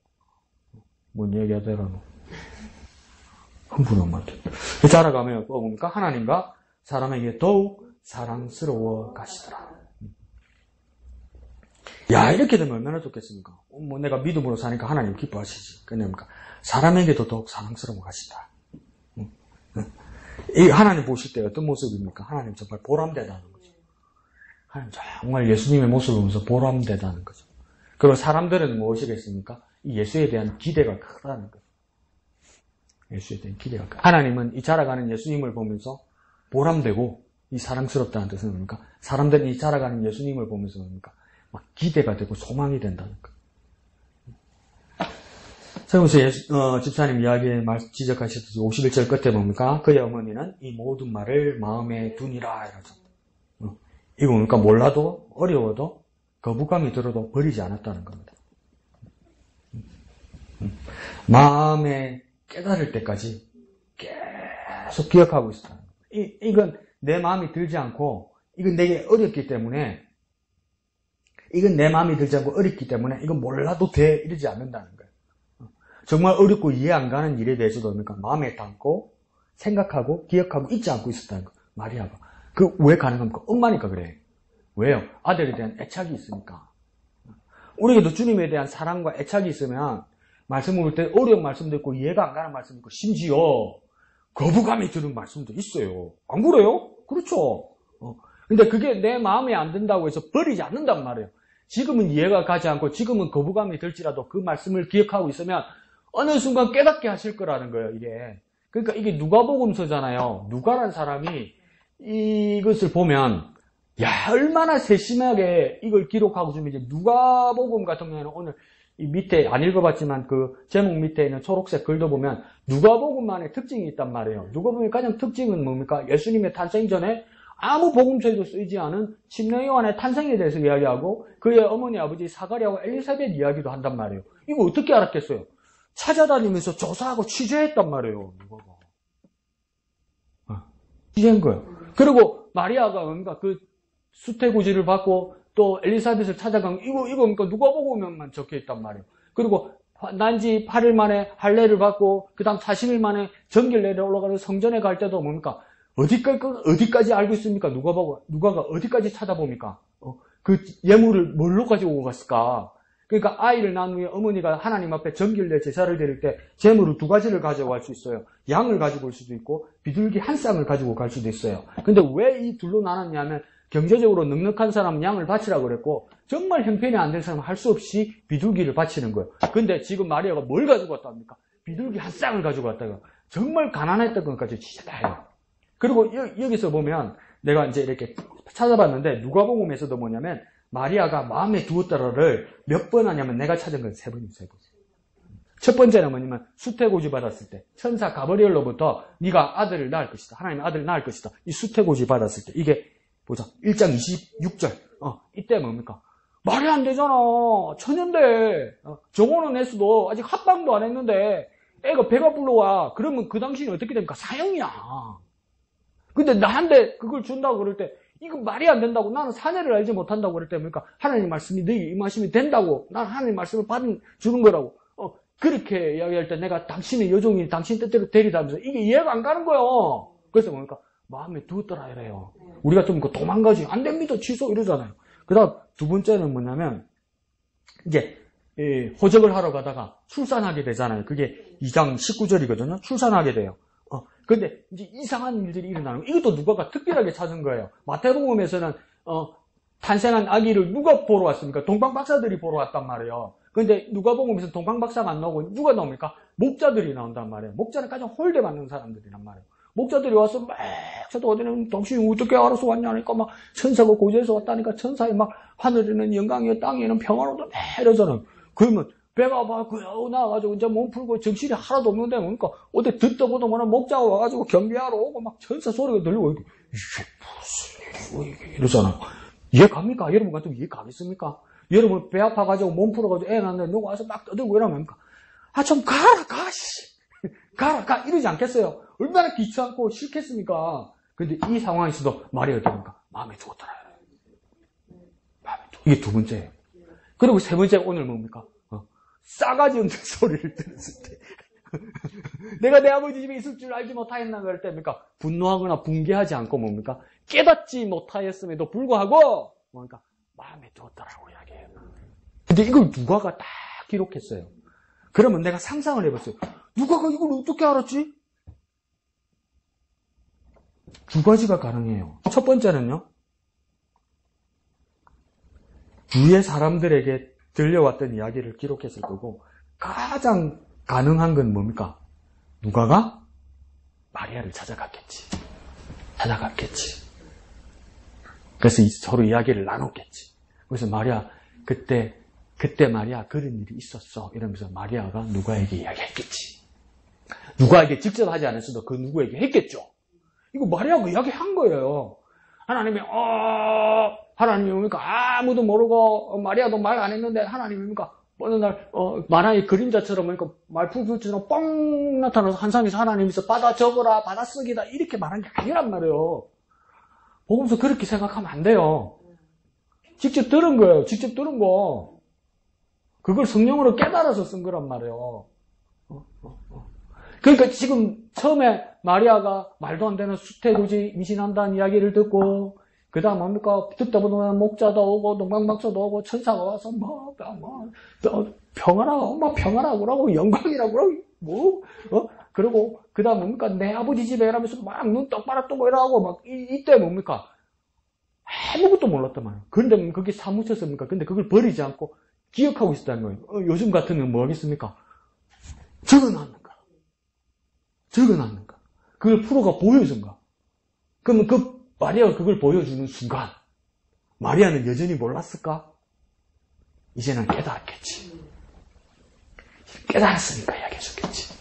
뭔 얘기하더라노. 흥분한 것 같아. 자라가면, 뭡니까? 하나님과 사람에게 더욱 사랑스러워 가시더라. 야, 이렇게 되면 얼마나 좋겠습니까? 내가 믿음으로 사니까 하나님 기뻐하시지. 그러니까, 사람에게도 더욱 사랑스러워 가시다. 이 하나님 보실 때 어떤 모습입니까? 하나님 정말 보람되다는 거죠. 하나님 정말 예수님의 모습을 보면서 보람되다는 거죠. 그리고 사람들은 무엇이겠습니까? 이 예수에 대한 기대가 크다는 거죠. 예수에 대한 기대가 크다. 하나님은 이 자라가는 예수님을 보면서 보람되고 이 사랑스럽다는 뜻은 뭡니까? 사람들이 이 자라가는 예수님을 보면서 뭡니까? 막 기대가 되고 소망이 된다는 거예요. 그래서 집사님 이야기에 지적하셨듯이 51절 끝에 뭡니까? 그의 어머니는 이 모든 말을 마음에 두니라 이러죠. 이거 뭡니까? 몰라도 어려워도 거부감이 들어도 버리지 않았다는 겁니다. 마음에 깨달을 때까지 계속 기억하고 있었다는 거예요. 이건 내 마음이 들지 않고 이건 내게 어렵기 때문에 이건 내 마음이 들지 않고 어렵기 때문에 이건 몰라도 돼 이러지 않는다는 거예요. 정말 어렵고 이해 안 가는 일에 대해서도 뭡니까? 마음에 담고 생각하고 기억하고 잊지 않고 있었다는 거예요. 마리아가. 왜 가능합니까? 엄마니까 그래. 왜요? 아들에 대한 애착이 있으니까. 우리에게도 주님에 대한 사랑과 애착이 있으면 말씀 볼 때 어려운 말씀도 있고 이해가 안 가는 말씀도 있고 심지어 거부감이 드는 말씀도 있어요. 안 그래요? 그렇죠. 근데 그게 내 마음에 안 든다고 해서 버리지 않는단 말이에요. 지금은 이해가 가지 않고 지금은 거부감이 들지라도 그 말씀을 기억하고 있으면 어느 순간 깨닫게 하실 거라는 거예요, 이게. 그러니까 이게 누가복음서잖아요. 누가란 사람이 이것을 보면 야, 얼마나 세심하게 이걸 기록하고 좀 이제 누가복음 같은 경우에는 오늘 이 밑에 안 읽어봤지만 그 제목 밑에 있는 초록색 글도 보면 누가복음만의 특징이 있단 말이에요. 누가복음의 가장 특징은 뭡니까? 예수님의 탄생 전에 아무 복음서에도 쓰이지 않은 침례 요한의 탄생에 대해서 이야기하고 그의 어머니 아버지 사가랴와 엘리사벳 이야기도 한단 말이에요. 이거 어떻게 알았겠어요? 찾아다니면서 조사하고 취재했단 말이에요. 누가가. 취재한 거예요. 그리고 마리아가 뭔가 그 수태고지를 받고 또 엘리사벳을 찾아간 이거 그러니까 누가복음에만 적혀있단 말이에요. 그리고 난지 8일 만에 할례를 받고 그 다음 40일 만에 정결 내려 올라가서 성전에 갈 때도 뭡니까? 어디까지 알고 있습니까? 누가가 어디까지 찾아봅니까? 그 예물을 뭘로 가지고 갔을까? 그러니까 아이를 낳은 후에 어머니가 하나님 앞에 정결례 제사를 드릴 때 제물을 두 가지를 가져갈 수 있어요. 양을 가지고 올 수도 있고 비둘기 한 쌍을 가지고 갈 수도 있어요. 근데 왜 이 둘로 나눴냐면 경제적으로 넉넉한 사람은 양을 바치라고 그랬고 정말 형편이 안 된 사람은 할 수 없이 비둘기를 바치는 거예요. 근데 지금 마리아가 뭘 가지고 왔답니까? 비둘기 한 쌍을 가지고 왔다가 정말 가난했던 것까지 진짜 다 해요. 그리고 여기서 보면 내가 이제 이렇게 찾아봤는데 누가복음에서도 뭐냐면 마리아가 마음에 두었다를 몇 번 하냐면 내가 찾은 건 3번이에요. 3번. 첫 번째는 뭐냐면 수태고지 받았을 때 천사 가브리엘로부터 네가 아들을 낳을 것이다. 하나님의 아들을 낳을 것이다. 이 수태고지 받았을 때 이게 보자. 1장 26절. 이때 뭡니까? 말이 안 되잖아. 처녀인데. 정혼은 했어도 아직 합방도 안 했는데 애가 배가 불러와. 그러면 그 당시는 어떻게 됩니까? 사형이야. 근데 나한테 그걸 준다고 그럴 때 이거 말이 안 된다고. 나는 사내를 알지 못한다고 그럴 때 뭡니까? 하나님 말씀이 너희 임하심이 된다고. 나는 하나님 말씀을 주는 거라고. 그렇게 이야기할 때 내가 당신의 여종이 당신 뜻대로 되리다 하면서 이게 이해가 안 가는 거예요. 그래서 뭡니까? 마음에 두었더라 이래요. 우리가 좀 도망가지. 안 됩니다. 취소 이러잖아요. 그 다음 두 번째는 뭐냐면 이제 호적을 하러 가다가 출산하게 되잖아요. 그게 2장 19절이거든요. 출산하게 돼요. 근데 이제 이상한 일들이 일어나는 거예요. 이것도 누가가 특별하게 찾은 거예요. 마태복음에서는 탄생한 아기를 누가 보러 왔습니까? 동방박사들이 보러 왔단 말이에요. 근데 누가복음에서 동방박사가 안 나오고 누가 나옵니까? 목자들이 나온단 말이에요. 목자는 가장 홀대받는 사람들이란 말이에요. 목자들이 와서 막 저도 어디는 당신이 어떻게 알아서 왔냐니까 막 천사가 고지에서 왔다니까 천사의 막 하늘에는 영광이요 땅에는 평화로다 이러잖아요. 그러면 배가 막 나와가지고 이제 몸 풀고 정신이 하나도 없는데 뭡니까? 어디 듣다 보다 뭐나 목자가 와가지고 경비하러 오고 막 천사 소리가 들리고 이게 무슨 일이고 이러잖아요. 이해 갑니까? 여러분 같으면 이해 가겠습니까? 여러분 배 아파가지고 몸 풀어가지고 애 낳는데 누가 와서 막 떠들고 이러면 뭡니까? 좀 가라 가 씨. 가 이러지 않겠어요? 얼마나 귀찮고 싫겠습니까? 근데 이 상황에서도 말이 어떻습니까? 마음에 두었더라. 마음에 두. 이게 두 번째예요. 그리고 세 번째 오늘 뭡니까? 싸가지 없는 소리를 들었을 때. 내가 내 아버지 집에 있을 줄 알지 못하였나 그럴 때 뭡니까? 분노하거나 붕괴하지 않고 뭡니까? 깨닫지 못하였음에도 불구하고 뭡니까? 마음에 두었더라고 이야기해요. 근데 이걸 누가가 다 기록했어요. 그러면 내가 상상을 해봤어요. 누가가 이걸 어떻게 알았지? 두 가지가 가능해요. 첫 번째는요. 주위의 사람들에게 들려왔던 이야기를 기록했을 거고 가장 가능한 건 뭡니까? 누가가 마리아를 찾아갔겠지. 그래서 서로 이야기를 나눴겠지. 그래서 마리아 그때 마리아 그런 일이 있었어 이러면서 마리아가 누가에게 이야기했겠지. 누가에게 직접 하지 않았어도 그 누구에게 했겠죠. 이거 마리아가 이야기한 거예요. 하나님이 뭡니까? 아무도 모르고 마리아도 말 안 했는데 하나님이 뭡니까? 어느 날 만화의 그림자처럼 뭡니까? 말풀풀처럼 뻥 나타나서 한상에서 하나님께서 받아 적어라 받아 쓰기다 이렇게 말한 게 아니란 말이에요. 보면서 그렇게 생각하면 안 돼요. 직접 들은 거예요. 직접 들은 거. 그걸 성령으로 깨달아서 쓴 거란 말이에요. 그러니까 지금 처음에 마리아가 말도 안 되는 수태고지 임신한다는 이야기를 듣고 그 다음 뭡니까? 듣다 보면 목자도 오고 동방박사도 오고 천사가 와서 평화라고 그러고 영광이라고 그러고 그리고 그 다음 뭡니까? 내 아버지 집에 이러면서 막 눈 똑바로 뜨고 이러고 막 이때 뭡니까? 아무것도 몰랐단 말이에요. 그런데 그게 사무쳤습니까? 근데 그걸 버리지 않고 기억하고 있었다는 거예요. 요즘 같으면 뭐 하겠습니까? 적어놨는 거야. 그걸 프로가 보여준 거야. 그러면 그 마리아가 그걸 보여주는 순간 마리아는 여전히 몰랐을까? 이제는 깨달았겠지. 깨달았으니까 이야기해줬겠지.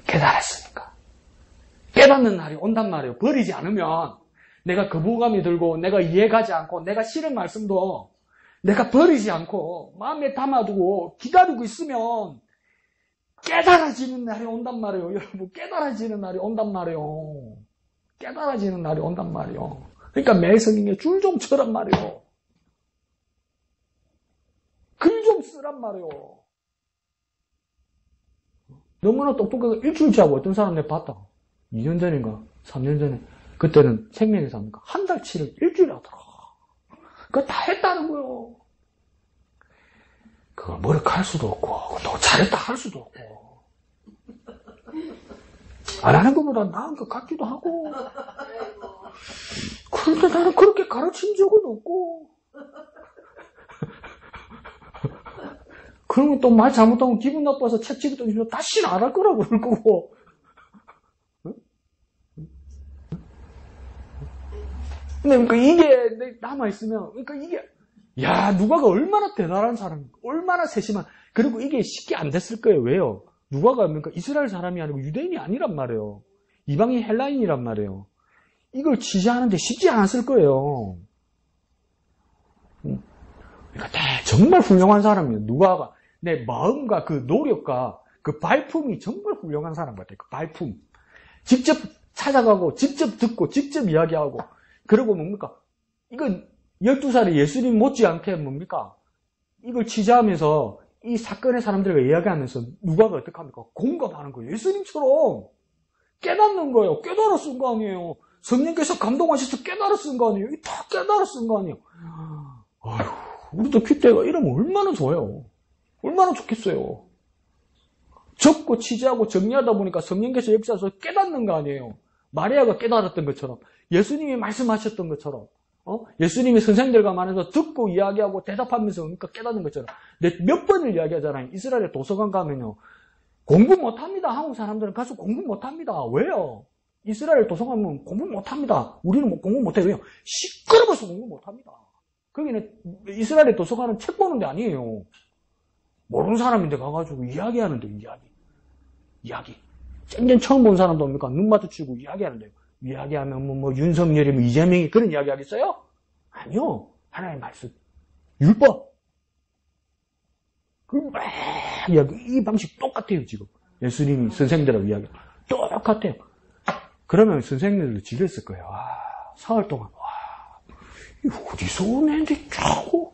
깨달았으니까. 깨닫는 날이 온단 말이에요. 버리지 않으면 내가 거부감이 들고 내가 이해가지 않고 내가 싫은 말씀도 내가 버리지 않고 마음에 담아두고 기다리고 있으면 깨달아지는 날이 온단 말이에요. 여러분 깨달아지는 날이 온단 말이에요. 그러니까 매 성경에 줄 좀 쳐란 말이에요. 글 좀 쓰란 말이에요. 너무나 똑똑해서 일주일치 하고 어떤 사람 내가 봤다. 2년 전인가 3년 전에 그때는 생명에서 합니까? 한 달치를 일주일에 하더라. 그거 다 했다는 거예요. 그걸 머리칼 수도 없고 또 잘했다 할 수도 없고 안 하는 것보다 나은 것 같기도 하고 그런데 나는 그렇게 가르친 적은 없고 그러면 또 말 잘못하면 기분 나빠서 채찍이 던지면 다시는 안 할 거라고 그럴 거고 근데 그러니까 이게 남아있으면 그러니까 이게 야 누가가 얼마나 대단한 사람인가 얼마나 세심한 그리고 이게 쉽게 안 됐을 거예요. 왜요? 누가가 뭡니까? 이스라엘 사람이 아니고 유대인이 아니란 말이에요. 이방인 헬라인이란 말이에요. 이걸 취재하는데 쉽지 않았을 거예요. 그러니까 정말 훌륭한 사람이에요. 누가가 내 마음과 그 노력과 그 발품이 정말 훌륭한 사람 같아요. 그 발품. 직접 찾아가고 직접 듣고 직접 이야기하고 그리고 뭡니까? 이건 12살의 예수님 못지않게 뭡니까? 이걸 취재하면서 이 사건의 사람들과 이야기하면서 누가가 어떻게 합니까? 공감하는 거예요. 예수님처럼 깨닫는 거예요. 깨달아 쓴 거 아니에요. 성령께서 감동하셔서 깨달아 쓴 거 아니에요. 다 깨달아 쓴 거 아니에요. 아휴, 우리도 큐대가 이러면 얼마나 좋아요. 얼마나 좋겠어요. 적고 취재하고 정리하다 보니까 성령께서 역사에서 깨닫는 거 아니에요. 마리아가 깨달았던 것처럼 예수님이 말씀하셨던 것처럼 예수님이 선생들과 만나서 듣고 이야기하고 대답하면서 그러니까 깨닫는 것처럼 몇 번을 이야기하잖아요. 이스라엘에 도서관 가면요. 공부 못합니다. 한국 사람들은 가서 공부 못합니다. 왜요? 이스라엘 도서관 가면 공부 못합니다. 우리는 공부 못해요. 왜요? 시끄러워서 공부 못합니다. 거기는 이스라엘 도서관은 책 보는 데 아니에요. 모르는 사람인데 가가지고 이야기하는데 이야기. 쨍쨍 처음 본 사람도 뭡니까? 눈 마주치고 이야기하는데요. 이야기하면 뭐 윤석열이 뭐 이재명이 그런 이야기 하겠어요? 아니요. 하나님의 말씀. 율법. 이 방식 똑같아요, 지금. 예수님이 선생들하고 이야기. 똑같아요. 그러면 선생님들도 지렸을 거예요. 사흘 동안. 이거 어디서 온 애인데 자꾸.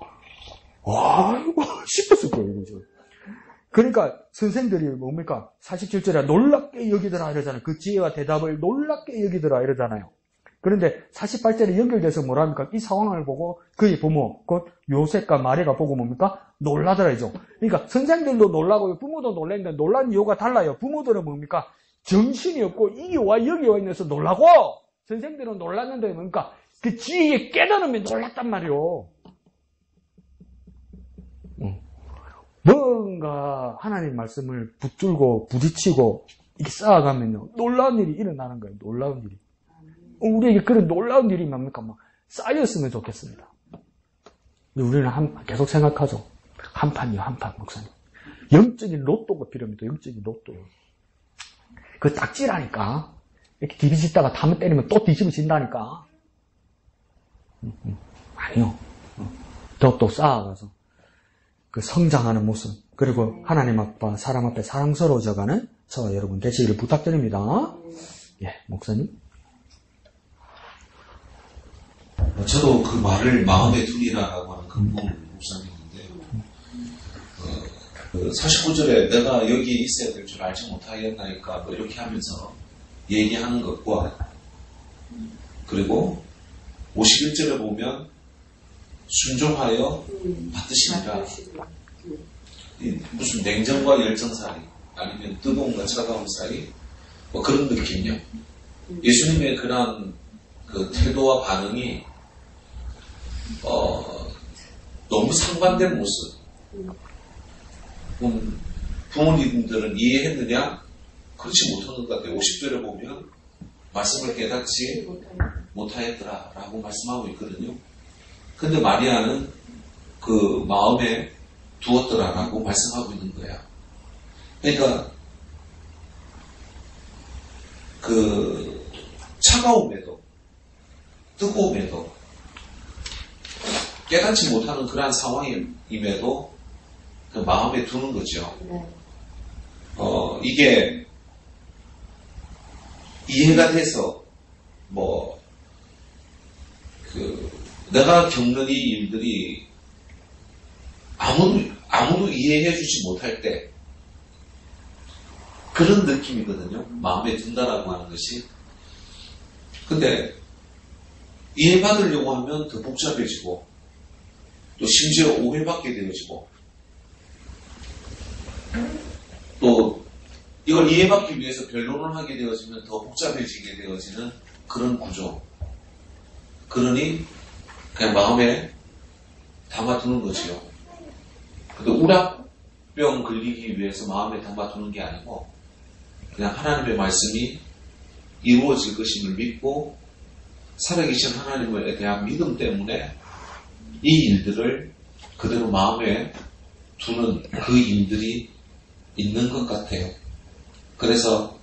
이거 싶었을 거예요, 그죠? 그러니까 선생들이 뭡니까? 47절에 놀랍게 여기더라 이러잖아요. 그 지혜와 대답을 놀랍게 여기더라 이러잖아요. 그런데 48절에 연결돼서 뭐랍니까? 이 상황을 보고 그의 부모, 곧 요셉과 마리아가 보고 뭡니까? 놀라더라 이죠. 그러니까 선생들도 놀라고 부모도 놀랐는데 놀란 이유가 달라요. 부모들은 뭡니까? 정신이 없고 이와 여기와 있어서 놀라고 선생들은 놀랐는데 뭡니까? 그 지혜에 깨달으면 놀랐단 말이요. 뭔가 하나님 말씀을 붙들고 부딪히고 이렇게 쌓아가면요 놀라운 일이 일어나는 거예요. 놀라운 일이. 우리에게 그런 놀라운 일이 뭡니까? 막 쌓였으면 좋겠습니다. 근데 우리는 계속 생각하죠. 한 판이요, 한 판, 목사님. 영적인 로또가 필요합니다. 영적인 로또요. 그 딱지라니까. 이렇게 뒤집다가 담을 때리면 또 뒤집어진다니까. 아니요. 더 쌓아가서. 그 성장하는 모습, 그리고 하나님 아빠, 사람 앞에 사랑스러워져가는 저와 여러분 되시기를 부탁드립니다. 예, 목사님. 저도 그 말을 마음에 두리라라고 하는 근본을 목사님인데, 49절에 내가 여기 있어야 될 줄 알지 못하겠나니까 뭐 이렇게 하면서 얘기하는 것과, 그리고 51절에 보면 순종하여 받으시니라. 무슨 냉정과 열정 사이, 아니면 뜨거움과 차가움 사이, 뭐 그런 느낌이요. 예수님의 그런 그 태도와 반응이 너무 상반된 모습. 부모님들은 이해했느냐? 그렇지 못하는 것 같아요. 50절에 보면 말씀을 깨닫지 못하였더라 라고 말씀하고 있거든요. 근데 마리아는 그 마음에 두었더라라고 말씀하고 있는 거야. 그러니까 그 차가움에도 뜨거움에도 깨닫지 못하는 그러한 상황임에도 그 마음에 두는 거죠. 이게 이해가 돼서 내가 겪는 이 일들이 아무도 이해해주지 못할 때 그런 느낌이거든요. 마음에 든다라고 하는 것이. 근데 이해받으려고 하면 더 복잡해지고 또 심지어 오해받게 되어지고 또 이걸 이해받기 위해서 변론을 하게 되어지면 더 복잡해지게 되어지는 그런 구조. 그러니 그냥 마음에 담아두는 거지요. 근데 우라병 걸리기 위해서 마음에 담아두는 게 아니고 그냥 하나님의 말씀이 이루어질 것임을 믿고 살아계신 하나님에 대한 믿음 때문에 이 일들을 그대로 마음에 두는 그 일들이 있는 것 같아요. 그래서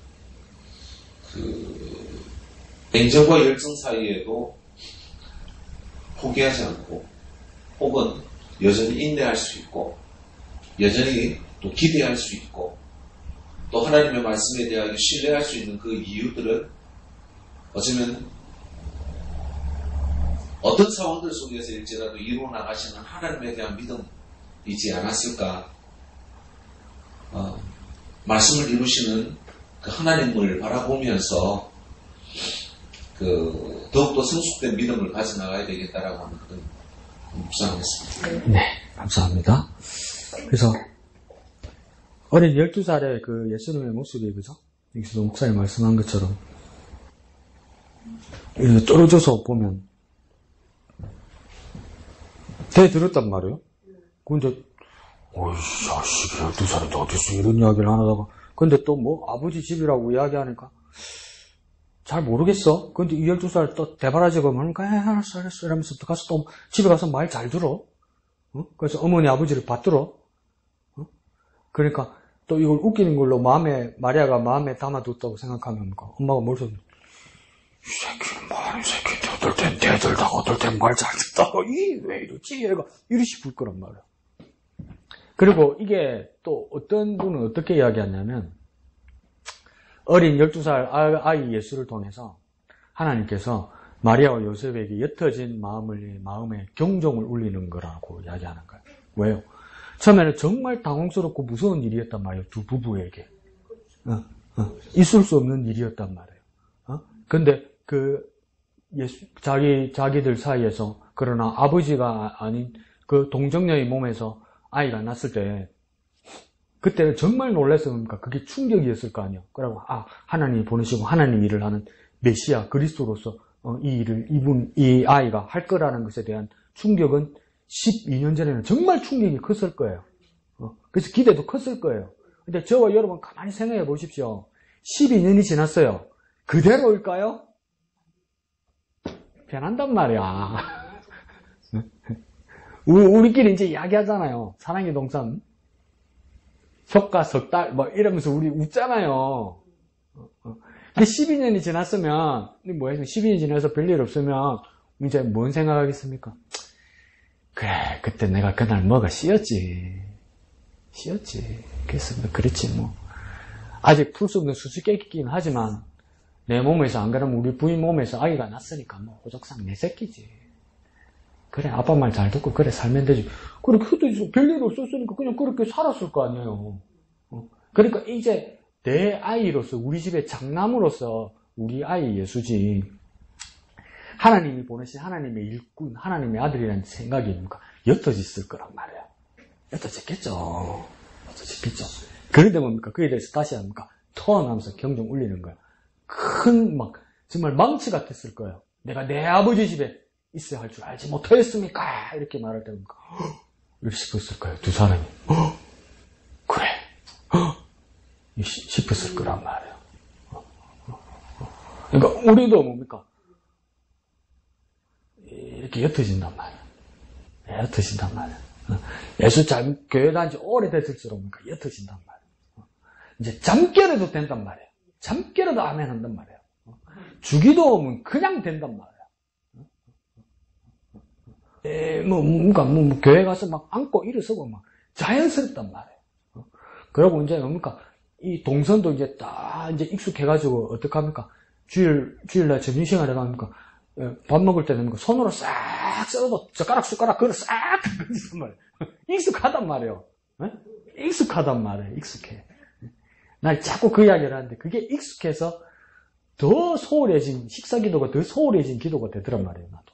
냉정과 열정 사이에도 포기하지 않고 혹은 여전히 인내할 수 있고 여전히 또 기대할 수 있고 또 하나님의 말씀에 대하여 신뢰할 수 있는 그 이유들은 어쩌면 어떤 상황들 속에서일지라도 이루어 나가시는 하나님에 대한 믿음이지 않았을까. 말씀을 이루시는 그 하나님을 바라보면서 더욱더 성숙된 믿음을 가져나가야 되겠다라고 하는 그런 묵상했습니다. 네, 감사합니다. 그래서 어린 12살의 그 예수님의 모습이, 그죠? 여기서도 목사님 말씀한 것처럼 이렇게 떨어져서 보면 대들었단 말이에요. 근데 어이 자식이 12살인데 어디서 이런 이야기를 하다가 근데 또 뭐 아버지 집이라고 이야기하니까 잘 모르겠어. 근데 이 12살 또 대바라지고 하니까 알았어 이러면서 가서 또 집에 가서 말 잘 들어. 그래서 어머니 아버지를 받들어. 그러니까 또 이걸 웃기는 걸로 마리아가 마음에 담아뒀다고 생각하면 엄마가 뭘 써? 이 새끼는 뭐하는 새끼인데 어떨 땐 대들다가 어떨 땐 말 잘 듣다가 왜 이러지 얘가 이리 싶을 거란 말이야. 그리고 이게 또 어떤 분은 어떻게 이야기하냐면 어린 12살 아이 예수를 통해서 하나님께서 마리아와 요셉에게 옅어진 마음에 경종을 울리는 거라고 이야기하는 거예요. 왜요? 처음에는 정말 당황스럽고 무서운 일이었단 말이에요. 두 부부에게. 있을 수 없는 일이었단 말이에요. 근데 자기들 사이에서 그러나 아버지가 아닌 그 동정녀의 몸에서 아이가 났을 때 그때는 정말 놀랐을 겁니까? 그게 충격이었을 거 아니에요. 그러고 하나님이 보내시고 하나님 일을 하는 메시아 그리스도로서 이 아이가 할 거라는 것에 대한 충격은 12년 전에는 정말 충격이 컸을 거예요. 그래서 기대도 컸을 거예요. 근데 저와 여러분 가만히 생각해 보십시오. 12년이 지났어요. 그대로일까요? 변한단 말이야. 우리끼리 이제 이야기하잖아요. 사랑의 동산. 효과 석 달, 이러면서 우리 웃잖아요. 근데 12년이 지났으면, 12년이 지나서 별일 없으면, 이제 뭔 생각하겠습니까? 그래, 그때 내가 그날 뭐가 씌었지. 그래서 그렇지, 뭐. 아직 풀 수 없는 수수께끼긴 하지만, 내 몸에서, 안 그러면 우리 부인 몸에서 아이가 났으니까, 호적상 내 새끼지. 그래, 아빠 말 잘 듣고, 그래, 살면 되지. 그래, 그때 별일 없었으니까 그냥 그렇게 살았을 거 아니에요. 그러니까 이제 내 아이로서, 우리 집의 장남으로서, 우리 아이 예수지. 하나님이 보내신 하나님의 일꾼, 하나님의 아들이라는 생각이 뭡니까? 옅어졌을 거란 말이에요. 옅어졌겠죠. 그런데 뭡니까? 그에 대해서 다시 합니까? 토하면서 경종 울리는 거예요. 정말 망치 같았을 거예요. 내가 내 아버지 집에 있어야 할 줄 알지 못하였습니까? 이렇게 말할 때 뭡니까? 이렇게 싶었을 거예요. 두 사람이. 그래. 싶었을 거란 말이에요. 그러니까 우리도 뭡니까? 이렇게 옅어진단 말이에요. 예수 교회 다닌 지 오래됐을수록 옅어진단 말이에요. 이제 잠결에도 된단 말이에요. 잠결에도 아멘 한단 말이에요. 주기도 오면 그냥 된단 말이에요. 교회 가서 막 앉고 일어서고 막 자연스럽단 말이에요. 그러고 이제 뭡니까? 이 동선도 이제 이제 익숙해가지고 어떡합니까? 주일날 점심시간에 가니까 밥 먹을 때는 손으로 싹 썰어도 숟가락 그걸 싹 던지단 말이에요. 익숙하단 말이에요. 익숙하단 말이에요. 익숙해. 나 자꾸 그 이야기를 하는데 그게 익숙해서 더 소홀해진 식사기도가 더 소홀해진 기도가 되더란 말이에요. 나도.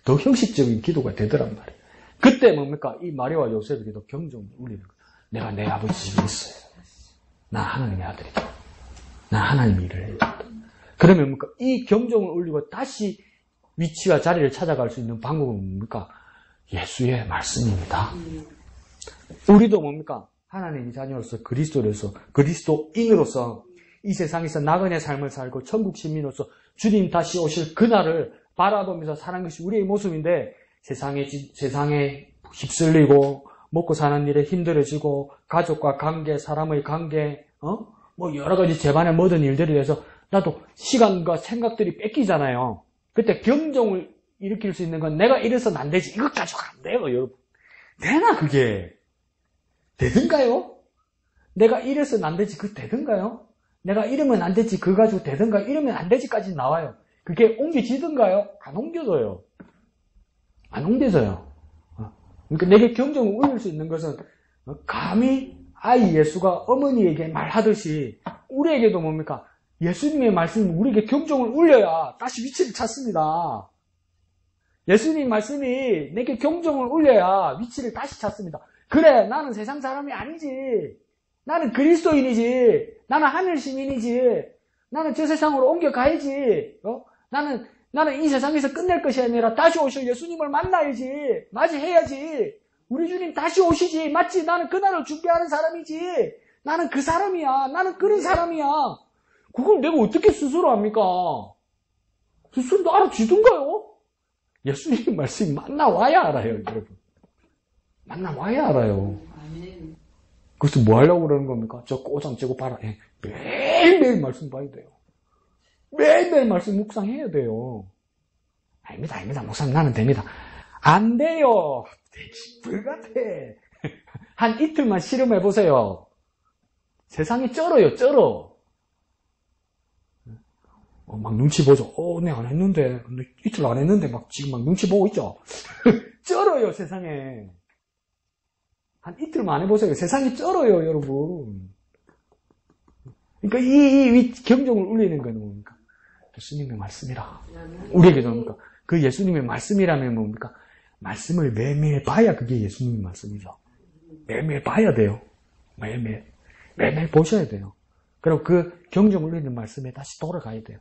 더 형식적인 기도가 되더란 말이에요. 그때 뭡니까? 이 마리아와 요셉에게도 경종이 울리는 거예요. 내가 내 아버지 집에 있어요. 나 하나님의 아들이다. 나 하나님의 일을 해야 된다. 그러면 뭡니까? 이 경종을 울리고 다시 위치와 자리를 찾아갈 수 있는 방법은 뭡니까? 예수의 말씀입니다. 우리도 뭡니까? 하나님의 자녀로서 그리스도인으로서 이 세상에서 나그네 삶을 살고 천국 시민으로서 주님 다시 오실 그날을 바라보면서 사는 것이 우리의 모습인데 세상에 휩쓸리고 먹고 사는 일에 힘들어지고, 가족과 관계, 사람의 관계, 뭐 여러 가지 집안의 모든 일들에 대해서 나도 시간과 생각들이 뺏기잖아요. 그때 경종을 일으킬 수 있는 건 내가 이래서는 안 되지. 이것 가지고 안 돼요, 여러분. 되나, 그게? 되든가요? 내가 이래서는 안 되지. 그거 되든가요? 내가 이러면 안 되지. 그거 가지고 되든가, 이러면 안 되지까지 나와요. 그게 옮겨지든가요? 안 옮겨져요. 안 옮겨져요. 그러니까 내게 경종을 울릴 수 있는 것은 감히 아이 예수가 어머니에게 말하듯이 우리에게도 뭡니까? 예수님의 말씀이 우리에게 경종을 울려야 다시 위치를 찾습니다. 예수님 말씀이 내게 경종을 울려야 위치를 다시 찾습니다. 그래, 나는 세상 사람이 아니지. 나는 그리스도인이지. 나는 하늘 시민이지. 나는 저 세상으로 옮겨가야지. 나는 이 세상에서 끝낼 것이 아니라 다시 오실 예수님을 만나야지. 맞이해야지. 우리 주님 다시 오시지. 맞지? 나는 그날을 준비하는 사람이지. 나는 그 사람이야. 나는 그런 사람이야. 그걸 내가 어떻게 스스로 합니까? 스스로 알아주든가요? 예수님 말씀이 만나와야 알아요, 여러분. 만나와야 알아요. 그래서 뭐 하려고 그러는 겁니까? 저 꼬장 째고 봐라. 매일매일 말씀 봐야 돼요. 매일매일 말씀 묵상해야 돼요. 아닙니다. 목사님, 나는 됩니다. 안 돼요. 불같아. 한 이틀만 실험해보세요. 세상이 쩔어요, 쩔어. 막 눈치 보죠. 내가 안 했는데, 이틀 안 했는데, 지금 막 눈치 보고 있죠. 쩔어요, 세상에. 한 이틀만 안 해보세요. 세상이 쩔어요, 여러분. 그러니까 이 경종을 울리는 건 뭡니까? 예수님의 말씀이라. 우리에게도 뭡니까? 그 예수님의 말씀이라면 뭡니까? 말씀을 매일매일 봐야 그게 예수님의 말씀이죠. 매일매일 봐야 돼요. 매일매일 보셔야 돼요. 그리고 그 경종을 울리는 말씀에 다시 돌아가야 돼요.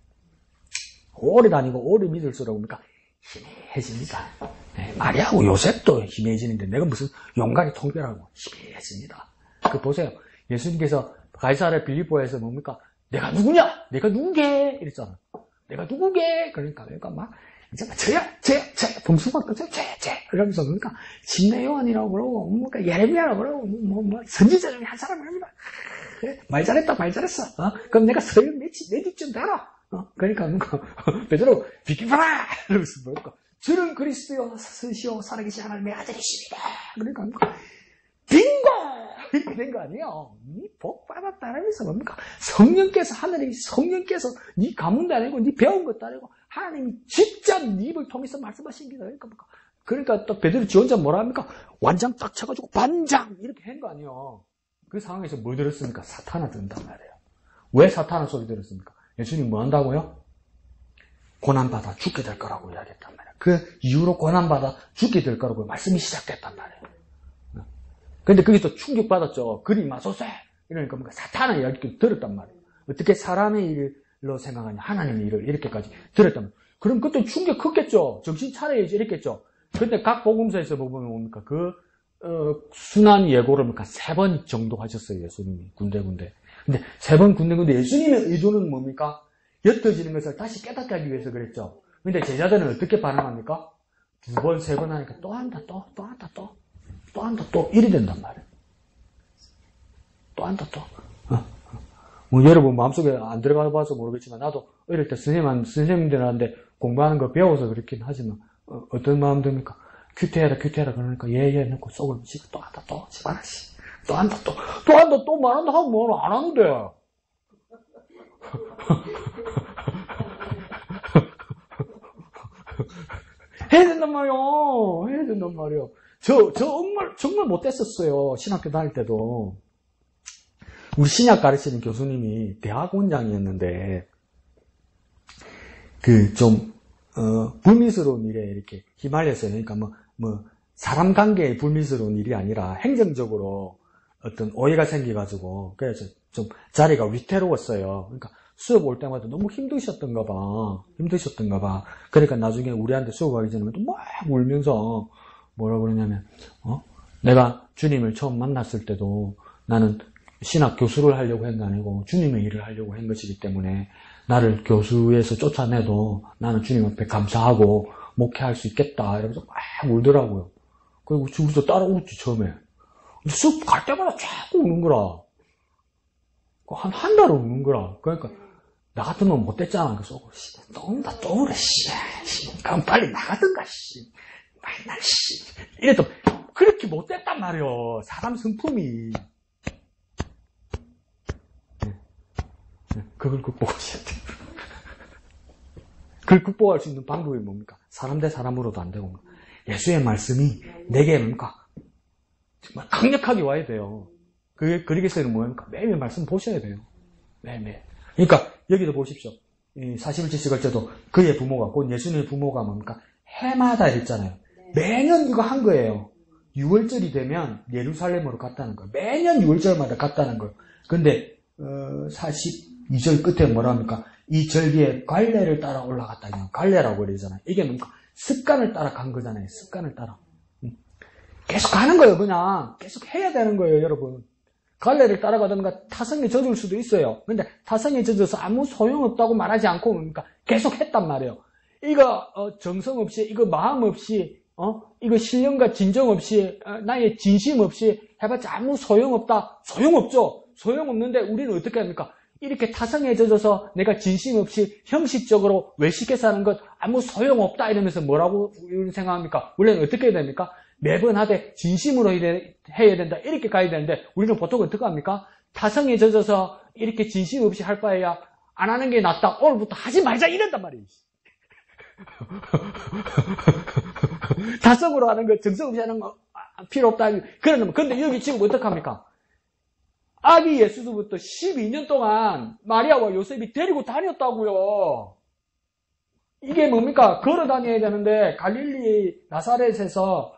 오래 다니고 오래 믿을수록 뭡니까? 희미해집니다. 마리아하고 요셉도 희미해지는데 내가 무슨 용가리 통별하고 희미해집니다. 그 보세요. 예수님께서 가이사랴 빌립보에서 뭡니까? 내가 누구냐? 내가 누구게? 이랬잖아. 내가 누구게? 그러니까 막 이제 저야 범수박도 저야 이러면서 그러니까 진내 요한이라고 그러고 뭡니까? 예레미야라고 그러고 뭐 선지자 중에 한 사람입니다. 말 잘했어. 그럼 내가 서열 몇 집쯤 달아. 그러니까 베드로 비키봐라 이러면서 뭘까? 주는 그리스도여 스시오 살아계신 하나님의 아들이십니다. 그러니까 빙고 이렇게 된 거 아니에요. 니 복 받았다라면서 뭡니까? 성령께서 니 가문도 아니고 니 배운 것도 아니고 하나님이 직접 니 입을 통해서 말씀하신 게 그러니까 또 베드로 지 혼자 뭐라 합니까? 완장 딱 쳐가지고 반장 이렇게 한 거 아니에요. 그 상황에서 뭘 들었습니까? 사탄을 듣는단 말이에요. 왜 사탄의 소리 들었습니까? 예수님 뭐 한다고요? 고난받아 죽게 될 거라고 이야기했단 말이에요. 그 이후로 고난받아 죽게 될 거라고 말씀이 시작됐단 말이에요. 근데 그게 또 충격받았죠. 그리 마소세! 이러니까 뭔가 사탄의 이야기를 들었단 말이에요. 어떻게 사람의 일로 생각하냐. 하나님의 일을 이렇게까지 들었단 말이에요. 그럼 그때 충격 컸겠죠. 정신 차려야지 이랬겠죠. 근데 각 복음서에서 보면 뭡니까? 순환 예고를 뭡니까? 3번 정도 하셨어요. 예수님이. 군데. 근데 3번 군데 예수님의 의도는 뭡니까? 옅어지는 것을 다시 깨닫게 하기 위해서 그랬죠. 근데 제자들은 어떻게 반응합니까? 2번, 3번 하니까 또 한다, 또 이리 된단 말이에요. 또 한다, 또. 뭐 여러분 마음속에 안 들어가 봐서 모르겠지만 나도 어릴 때 선생님들한테 공부하는 거 배워서 그렇긴 하지만 어떤 마음 듭니까? 큐티해라 그러니까 예 넣고 속을 묻히고 또 한다, 또 집안하시. 또 한다, 또 말한다 하고 뭐 안 하는데. 해야 된단 말이요. 저 정말 못됐었어요. 신학교 다닐 때도. 우리 신약 가르치는 교수님이 대학원장이었는데, 불미스러운 일에 이렇게 휘말렸어요. 그러니까 사람 관계의 불미스러운 일이 아니라 행정적으로 어떤 오해가 생겨가지고, 그래서 좀 자리가 위태로웠어요. 그러니까 수업 올 때마다 너무 힘드셨던가 봐. 그러니까 나중에 우리한테 수업하기 전에 또 막 울면서 뭐라 그러냐면, 내가 주님을 처음 만났을 때도 나는 신학 교수를 하려고 한 게 아니고 주님의 일을 하려고 한 것이기 때문에 나를 교수에서 쫓아내도 나는 주님 앞에 감사하고 목회할 수 있겠다. 이러면서 막 울더라고요. 그리고 주부서 따라오지 처음에. 쑥 갈 때마다 자꾸 우는 거라. 한 달 우는 거라. 그러니까, 나 같으면 못됐잖아. 그래서, 또 그래, 그럼 빨리 나가든가, 맨날, 이래도, 그렇게 못됐단 말이요. 사람 성품이. 그걸 극복하셔야 돼요. 그걸 극복할 수 있는 방법이 뭡니까? 사람 대 사람으로도 안 되고, 예수의 말씀이 내게 뭡니까? 정말 강력하게 와야 돼요. 그러기 위해서는 뭐입니까? 매일매일 말씀 보셔야 돼요. 매일매일. 그러니까, 여기도 보십시오. 41지 걸쳐도 그의 부모가, 곧 예수님의 부모가 뭡니까? 해마다 했잖아요. 매년 이거 한 거예요. 6월절이 되면 예루살렘으로 갔다는 거예요. 매년 6월절마다 갔다는 거예요. 근데, 42절 끝에 뭐라 합니까? 이 절기에 갈래를 따라 올라갔다. 갈래라고 그러잖아요. 이게 뭡니까? 습관을 따라 간 거잖아요. 습관을 따라. 계속 가는 거예요. 그냥. 계속 해야 되는 거예요, 여러분. 갈래를 따라가든가 타성에 젖을 수도 있어요. 근데 타성에 젖어서 아무 소용없다고 말하지 않고 뭡니까? 계속 했단 말이에요. 이거 정성 없이, 이거 마음 없이, 이거 신령과 진정 없이, 나의 진심 없이 해봤자 아무 소용없다. 소용없죠. 소용없는데 우리는 어떻게 합니까? 이렇게 타성에 젖어서 내가 진심 없이 형식적으로 외식해서 하는 것 아무 소용없다 이러면서 뭐라고 생각합니까? 원래는 어떻게 해야 됩니까? 매번 하되 진심으로 해야 된다. 이렇게 가야 되는데 우리는 보통 어떻게 합니까? 타성에 젖어서 이렇게 진심 없이 할 바에야 안 하는 게 낫다. 오늘부터 하지 말자 이런단 말이에요. 타성으로 하는 거 정성 없이 하는 거 필요 없다. 그런데 여기 지금 어떻게 합니까? 아기 예수부터 12년 동안 마리아와 요셉이 데리고 다녔다고요. 이게 뭡니까? 걸어 다녀야 되는데 갈릴리 나사렛에서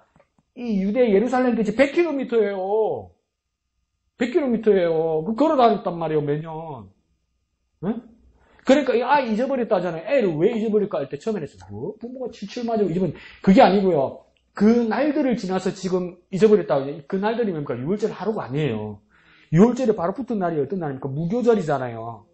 이 유대 예루살렘까지 100km예요. 100km예요. 그 걸어 다녔단 말이에요, 매년. 응? 그러니까 이 아이 잊어버렸다잖아요. 애를 왜 잊어버릴까 할 때 처음에는 부모가 칠칠 맞고 잊어버린 그게 아니고요. 그 날들을 지나서 지금 잊어버렸다고. 그 날들이 뭡니까? 6월절 하루가 아니에요. 6월절에 바로 붙은 날이 어떤 날입니까? 무교절이잖아요.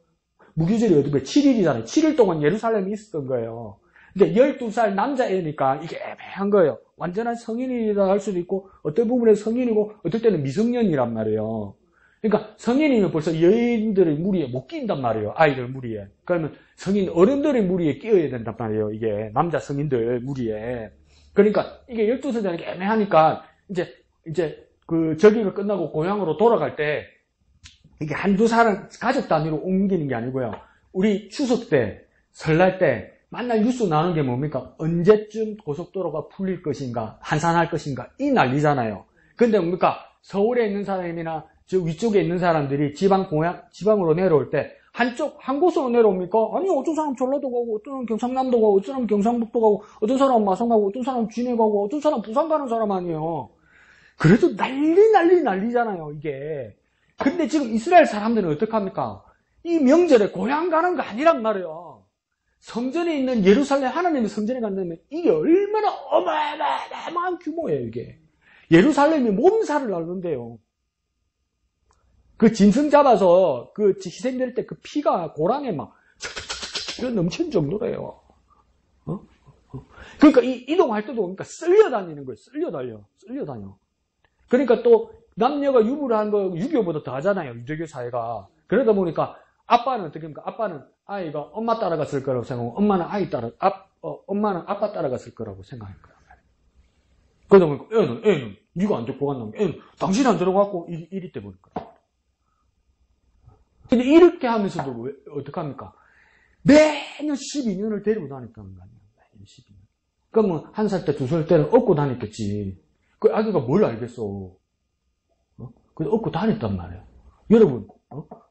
무교절이 어떻게 7일이잖아요. 7일 동안 예루살렘에 있었던 거예요. 근데 12살 남자애니까 이게 애매한 거예요. 완전한 성인이라 할 수도 있고 어떤 부분에서 성인이고 어떨 때는 미성년이란 말이에요. 그러니까 성인이면 벌써 여인들의 무리에 못 끼인단 말이에요. 아이들 무리에. 그러면 성인 어른들의 무리에 끼어야 된단 말이에요. 이게 남자 성인들 무리에. 그러니까 이게 12살 되는 게 애매하니까 이제 그 저기가 끝나고 고향으로 돌아갈 때 이게 한두 사람 가족 단위로 옮기는 게 아니고요. 우리 추석 때, 설날 때 만날 뉴스 나오는 게 뭡니까? 언제쯤 고속도로가 풀릴 것인가, 한산할 것인가 이 난리잖아요. 근데 뭡니까? 서울에 있는 사람이나 저 위쪽에 있는 사람들이 지방으로 내려올 때 한 곳으로 내려옵니까? 아니 어떤 사람 전라도 가고 어떤 사람 경상남도 가고 어떤 사람 경상북도 가고 어떤 사람 마산 가고 어떤 사람 진해 가고 어떤 사람 부산 가는 사람 아니에요. 그래도 난리잖아요, 이게. 근데 지금 이스라엘 사람들은 어떡합니까? 이 명절에 고향 가는 거 아니란 말이에요. 성전에 있는 예루살렘 하나님의 성전에 간다면 이게 얼마나 어마어마한 규모예요, 이게. 예루살렘이 몸살을 앓는데요. 그 짐승 잡아서 그 희생될 때 그 피가 고랑에 막 넘치는 정도래요. 그러니까 이동할 때도 뭡니까? 쓸려다니는 거예요. 쓸려다녀. 그러니까 또 남녀가 유부를 거 6.25보다 더 하잖아요. 유대교 사회가. 그러다 보니까 아빠는 어떻게 합니까? 아빠는 아이가 엄마 따라갔을 거라고 생각하고 엄마는 엄마는 아빠 따라갔을 거라고 생각할 거예요. 그러다 보니까 애는 네가 안 데리고 갔나? 애는 당신이 안 데려갔고 이리 때 보니까. 근데 이렇게 하면서도 어떡합니까? 매년 12년을 데리고 다녔다는 거 아니에요. 매년 12년. 그러면 1살 때, 2살 때는 업고 다녔겠지. 그 아기가 뭘 알겠어. 그래서 업고 다녔단 말이에요.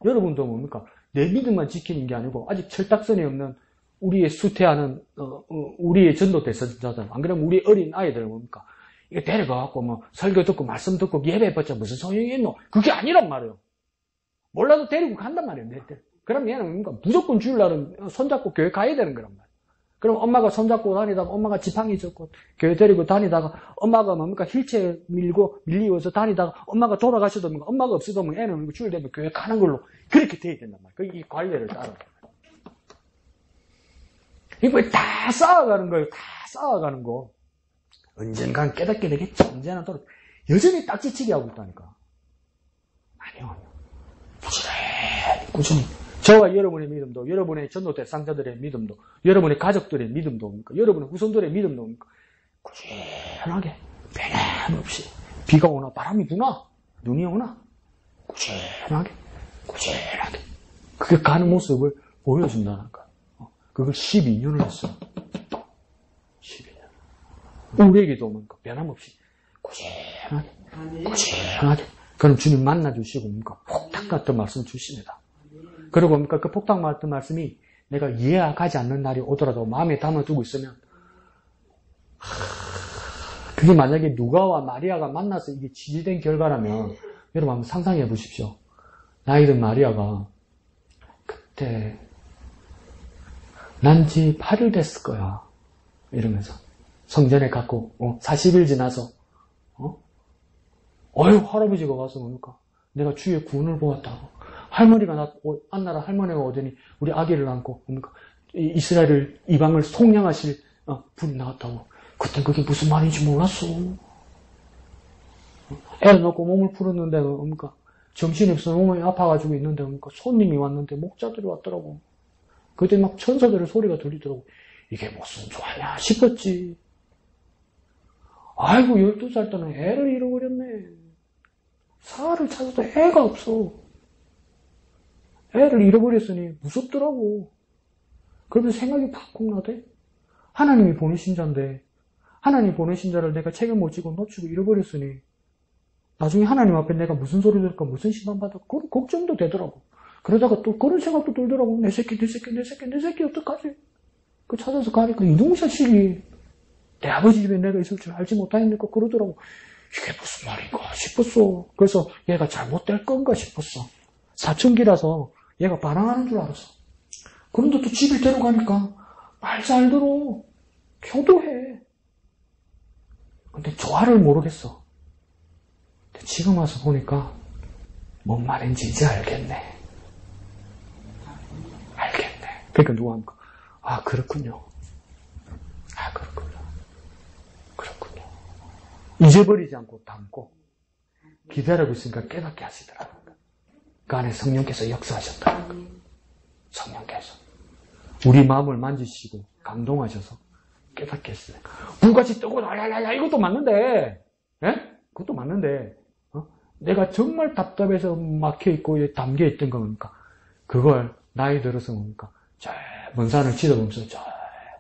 여러분도 뭡니까? 내 믿음만 지키는 게 아니고, 아직 철딱선이 없는 우리의 수태하는, 우리의 전도 대선자들, 안 그러면 우리 어린 아이들 뭡니까? 이거 데려가갖고, 설교 듣고, 말씀 듣고, 예배해봤자 무슨 소용이 있노? 그게 아니란 말이에요. 몰라도 데리고 간단 말이에요, 내 때. 그럼 얘는 뭡니까? 무조건 주일날은 손잡고 교회 가야 되는 거란 말이에요. 그럼 엄마가 손잡고 다니다가, 엄마가 지팡이 젓고, 교회 데리고 다니다가, 엄마가 뭡니까? 휠체어 밀리워서 다니다가, 엄마가 돌아가셔도 뭡니까? 엄마가 없어도 애는 주일 되면 교회 가는 걸로, 그렇게 돼야 된단 말이에요. 이 관례를 따라. 이거 다 쌓아가는 거예요. 다 쌓아가는 거. 언젠간 깨닫게 되겠죠. 언제나 여전히 딱지치기 하고 있다니까. 아니요. 꾸준히. 저와 여러분의 믿음도, 여러분의 전도 대상자들의 믿음도, 여러분의 가족들의 믿음도, 여러분의 후손들의 믿음도 꾸준하게, 변함없이. 비가 오나 바람이 부나 눈이 오나 꾸준하게. 그게 가는 모습을 보여준다는 거야. 그걸 12년을 했어. 12년. 우리에게도 뭡니까? 변함없이 꾸준하게. 그럼 주님 만나주시고 뭡니까? 폭탄 같은 말씀 주십니다. 그리고 뭡니까? 그 폭탄 같은 말씀이 내가 이해가지 않는 날이 오더라도 마음에 담아두고 있으면 그게 만약에 누가와 마리아가 만나서 이게 지지된 결과라면 여러분 한번 상상해 보십시오. 나이든 마리아가 그때 난 지 8일 됐을 거야 이러면서 성전에 갖고 40일 지나서 할아버지가 와서 뭡니까? 내가 주의 구원을 보았다고. 할머니가 안나라 할머니가 오더니 우리 아기를 안고 뭡니까? 이스라엘을 이방을 속량하실 분이 나왔다고. 그땐 그게 무슨 말인지 몰랐어. 애를 놓고 몸을 풀었는데 뭡니까? 정신이 없어 몸이 아파가지고 있는데 뭡니까? 손님이 왔는데 목자들이 왔더라고. 그때 막 천사들의 소리가 들리더라고. 이게 무슨 조화냐 싶었지. 아이고 12살 때는 애를 잃어버렸네. 사흘을 찾아도 애가 없어. 애를 잃어버렸으니 무섭더라고. 그러면서 생각이 팍 나대. 하나님이 보내신 자인데 하나님 보내신 자를 내가 책을 못 지고 놓치고 잃어버렸으니 나중에 하나님 앞에 내가 무슨 소리 들을까 무슨 심판받을까 그런 걱정도 되더라고. 그러다가 또 그런 생각도 들더라고. 내 새끼 어떡하지? 그 찾아서 가니까 이놈 자식이 내 아버지 집에 내가 있을 줄 알지 못하니까 그러더라고. 이게 무슨 말인가 싶었어. 그래서 얘가 잘못될 건가 싶었어. 사춘기라서 얘가 반항하는 줄 알았어. 그런데 또 집에 데려가니까 말 잘 들어. 효도해. 근데 조화를 모르겠어. 근데 지금 와서 보니까 뭔 말인지 이제 알겠네. 그러니까 누가 합니까? 아, 그렇군요. 잊어버리지 않고 담고 기다리고 있으니까 깨닫게 하시더라고요. 그 안에 성령께서 역사하셨다고요. 성령께서 우리 마음을 만지시고 감동하셔서 깨닫게 했어요. 불같이 뜨고 야야야 이것도 맞는데, 그것도 맞는데, 내가 정말 답답해서 막혀있고 담겨있던 겁니까? 그걸 나이 들어서 뭡니까? 저 먼 산을 쳐다보면서 저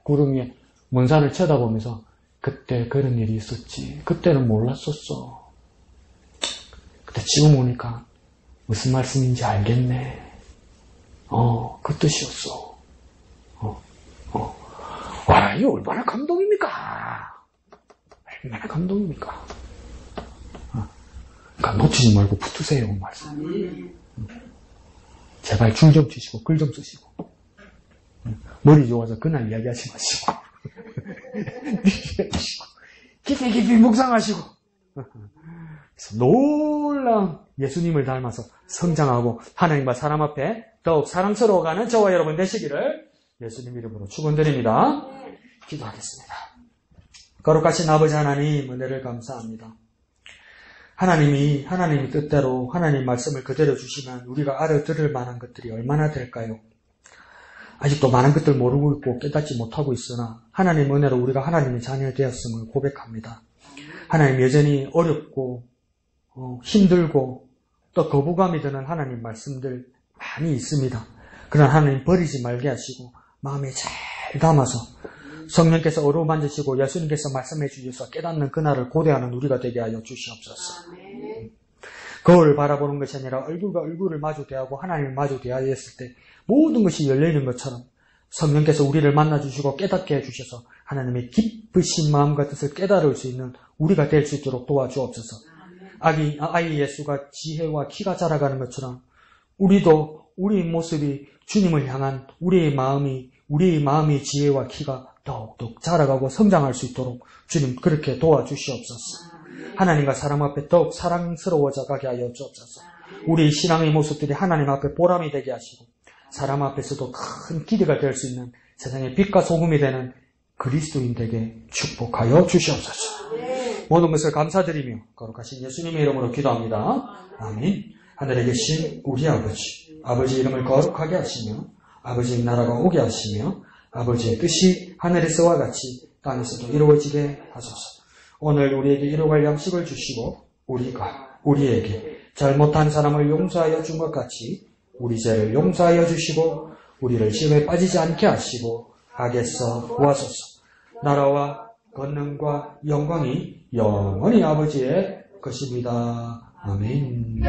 구름 위에 먼 산을 쳐다보면서 그때 그런 일이 있었지. 그때는 몰랐었어. 근데 지금 오니까 무슨 말씀인지 알겠네. 그 뜻이었어. 와, 이거 얼마나 감동입니까? 얼마나 감동입니까? 그러니까 놓치지 말고 붙으세요, 말씀. 제발 줄 좀 치시고, 글 좀 쓰시고. 머리 좋아서 그날 이야기하지 마시고. 깊이 묵상하시고. 그래서 놀라운 예수님을 닮아서 성장하고 하나님과 사람 앞에 더욱 사랑스러워가는 저와 여러분 되시기를 예수님 이름으로 축원드립니다. 기도하겠습니다. 거룩하신 아버지 하나님 은혜를 감사합니다. 하나님이 뜻대로 하나님 말씀을 그대로 주시면 우리가 알아들을 만한 것들이 얼마나 될까요? 아직도 많은 것들 모르고 있고 깨닫지 못하고 있으나 하나님 은혜로 우리가 하나님의 자녀 되었음을 고백합니다. 하나님 여전히 어렵고 힘들고 또 거부감이 드는 하나님 말씀들 많이 있습니다. 그러나 하나님 버리지 말게 하시고 마음에 잘 담아서 성령께서 어루만지시고 예수님께서 말씀해 주셔서 깨닫는 그날을 고대하는 우리가 되게 하여 주시옵소서. 거울을 바라보는 것이 아니라 얼굴과 얼굴을 마주 대하고 하나님을 마주 대하였을 때 모든 것이 열리는 것처럼 성령께서 우리를 만나주시고 깨닫게 해주셔서 하나님의 깊으신 마음과 뜻을 깨달을 수 있는 우리가 될 수 있도록 도와주옵소서. 아이 예수가 지혜와 키가 자라가는 것처럼 우리도 우리 모습이 주님을 향한 우리의 마음이 지혜와 키가 더욱더 자라가고 성장할 수 있도록 주님 그렇게 도와주시옵소서. 하나님과 사람 앞에 더욱 사랑스러워져 가게 하여 주옵소서. 우리 신앙의 모습들이 하나님 앞에 보람이 되게 하시고 사람 앞에서도 큰 기대가 될 수 있는 세상의 빛과 소금이 되는 그리스도인 되게 축복하여 주시옵소서. 모든 것을 감사드리며 거룩하신 예수님의 이름으로 기도합니다. 아멘. 하늘에 계신 우리 아버지, 아버지 이름을 거룩하게 하시며 아버지의 나라가 오게 하시며 아버지의 뜻이 하늘에서와 같이 땅에서도 이루어지게 하소서. 오늘 우리에게 일용할 양식을 주시고 우리가 우리에게 잘못한 사람을 용서하여 준 것 같이 우리 죄를 용서하여 주시고 우리를 시험에 빠지지 않게 하시고 악에서 구하소서. 나라와 권능과 영광이 영원히 아버지의 것입니다. 아멘.